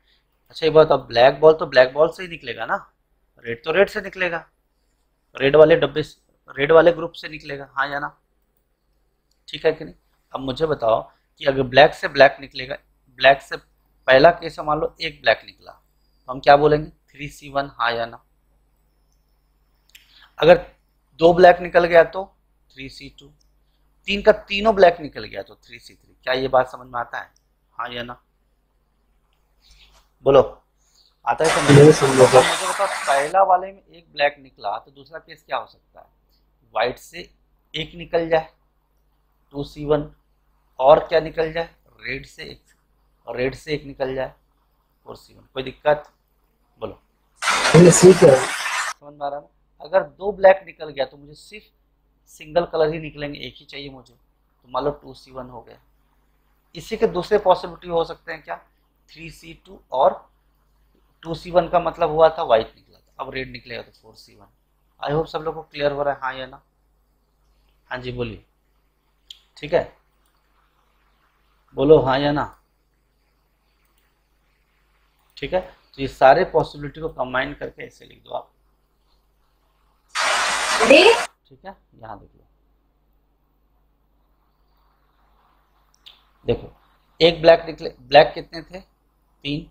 अच्छा ये बात, अब ब्लैक बॉल तो ब्लैक बॉल से ही निकलेगा ना, रेड तो रेड से निकलेगा, रेड वाले डब्बे से, रेड वाले ग्रुप से निकलेगा, हाँ या ना? ठीक है कि नहीं? अब मुझे बताओ कि अगर ब्लैक से ब्लैक निकलेगा, ब्लैक से पहला केस मान लो एक ब्लैक निकला, तो हम क्या बोलेंगे, 3C1, हाँ या ना? अगर 2 ब्लैक निकल गया तो 3C2, 3 का तीनों ब्लैक निकल गया तो 3C3। क्या ये बात समझ में आता है? हाँ या ना? बोलो, आता है समझ? मुझे बताओ, पहला वाले में एक ब्लैक निकला तो दूसरा केस क्या हो सकता है? व्हाइट से एक निकल जाए 2C1, और क्या निकल जाए? रेड से एक, और रेड से एक निकल जाए 4C1। कोई दिक्कत? बोलो, समझ में आ रहा है? अगर दो ब्लैक निकल गया तो मुझे सिर्फ सिंगल कलर ही निकलेंगे, एक ही चाहिए मुझे, तो मान लो 2C1 हो गया। इसी के दूसरे पॉसिबिलिटी हो सकते हैं क्या? 3C2 और 2C1 का मतलब हुआ था व्हाइट निकला था, अब रेड निकलेगा तो 4C1। आई होप सब लोग को क्लियर हो रहा है, हाँ या ना? हाँ जी बोलिए, ठीक है, बोलो हाँ या ना? ठीक है, तो ये सारे पॉसिबिलिटी को कंबाइन करके ऐसे लिख दो आप, ठीक है। यहाँ देख लो, देखो एक ब्लैक निकले, ब्लैक कितने थे? 3,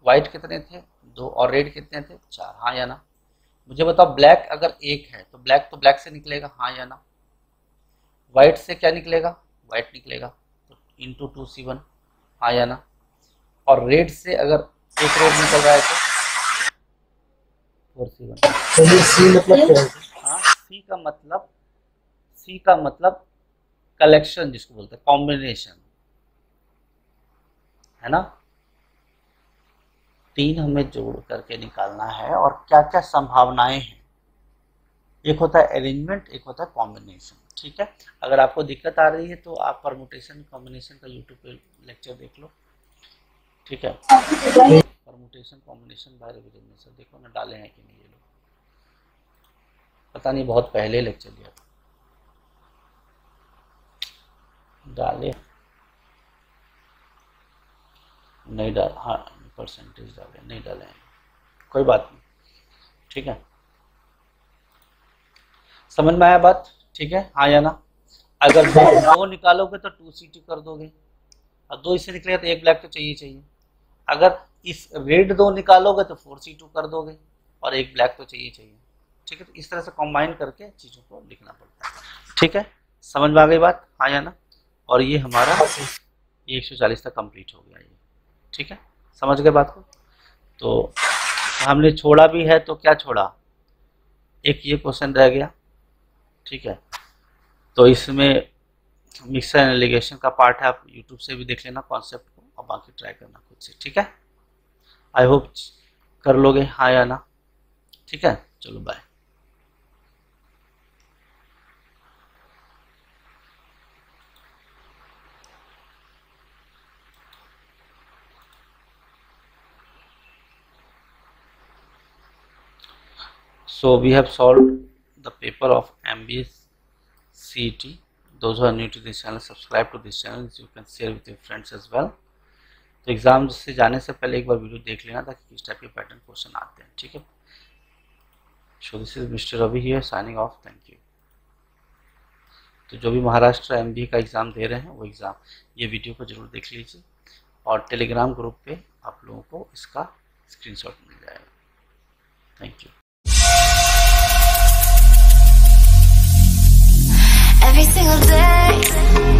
व्हाइट कितने थे? 2, और रेड कितने थे? 4। हाँ या ना? मुझे बताओ, ब्लैक अगर एक है तो ब्लैक तो ब्लैक से निकलेगा, हाँ या ना? व्हाइट से क्या निकलेगा? व्हाइट निकलेगा, तो इंटू 2C1, हाँ या ना? और रेड से अगर एक रेड निकल रहा है तो 4C1। हाँ, सी का मतलब कलेक्शन जिसको बोलते हैं, कॉम्बिनेशन, है ना? 3 हमें जोड़ करके निकालना है, और क्या क्या संभावनाएं हैं। एक होता है अरेंजमेंट, एक होता है कॉम्बिनेशन, ठीक है। अगर आपको दिक्कत आ रही है तो आप परमुटेशन कॉम्बिनेशन का यूट्यूब पे लेक्चर देख लो, ठीक है। परमुटेशन कॉम्बिनेशन बाय रिवीजन में सर देखो ना डाले हैं कि नहीं, ये लोग पता नहीं, बहुत पहले लेक्चर दिया था, डाले नहीं डाल, हाँ परसेंटेज डाले नहीं डाले हैं, कोई बात नहीं, ठीक है। समझ में आया बात? ठीक है, हाँ या ना? अगर दो निकालोगे तो 2C2 कर दोगे, और 2 इससे निकलेगा तो एक ब्लैक तो चाहिए। अगर इस रेड 2 निकालोगे तो 4C2 कर दोगे, और एक ब्लैक तो चाहिए, ठीक है। तो इस तरह से कंबाइन करके चीज़ों को लिखना पड़ता है, ठीक है। समझ में आ गई बात, हाँ या ना? और ये हमारा 140 तक कंप्लीट हो गया ये, ठीक है। समझ गए बात को? तो हमने छोड़ा भी है, तो क्या छोड़ा? एक ये क्वेश्चन रह गया, ठीक है। तो इसमें मिक्सर एंड एलिगेशन का पार्ट है, आप यूट्यूब से भी देख लेना कॉन्सेप्ट को, और बाकी ट्राई करना खुद से, ठीक है। आई होप कर लोगे, हाँ या ना? ठीक है, चलो bye. So we have solved the paper of MBA CET. Those who are new to this channel, subscribe to this channel. You can share with your friends as well. तो exam से जाने से पहले एक बार वीडियो देख लेना था कि किस टाइप के पैटर्न क्वेश्चन आते हैं, ठीक है। So this is mister Ravi here signing off, thank you. तो जो भी महाराष्ट्र MBA का एग्ज़ाम दे रहे हैं वो एग्ज़ाम ये वीडियो को जरूर देख लीजिए, और टेलीग्राम ग्रुप पे आप लोगों को इसका स्क्रीनशॉट मिल जाएगा। Thank you. Every single day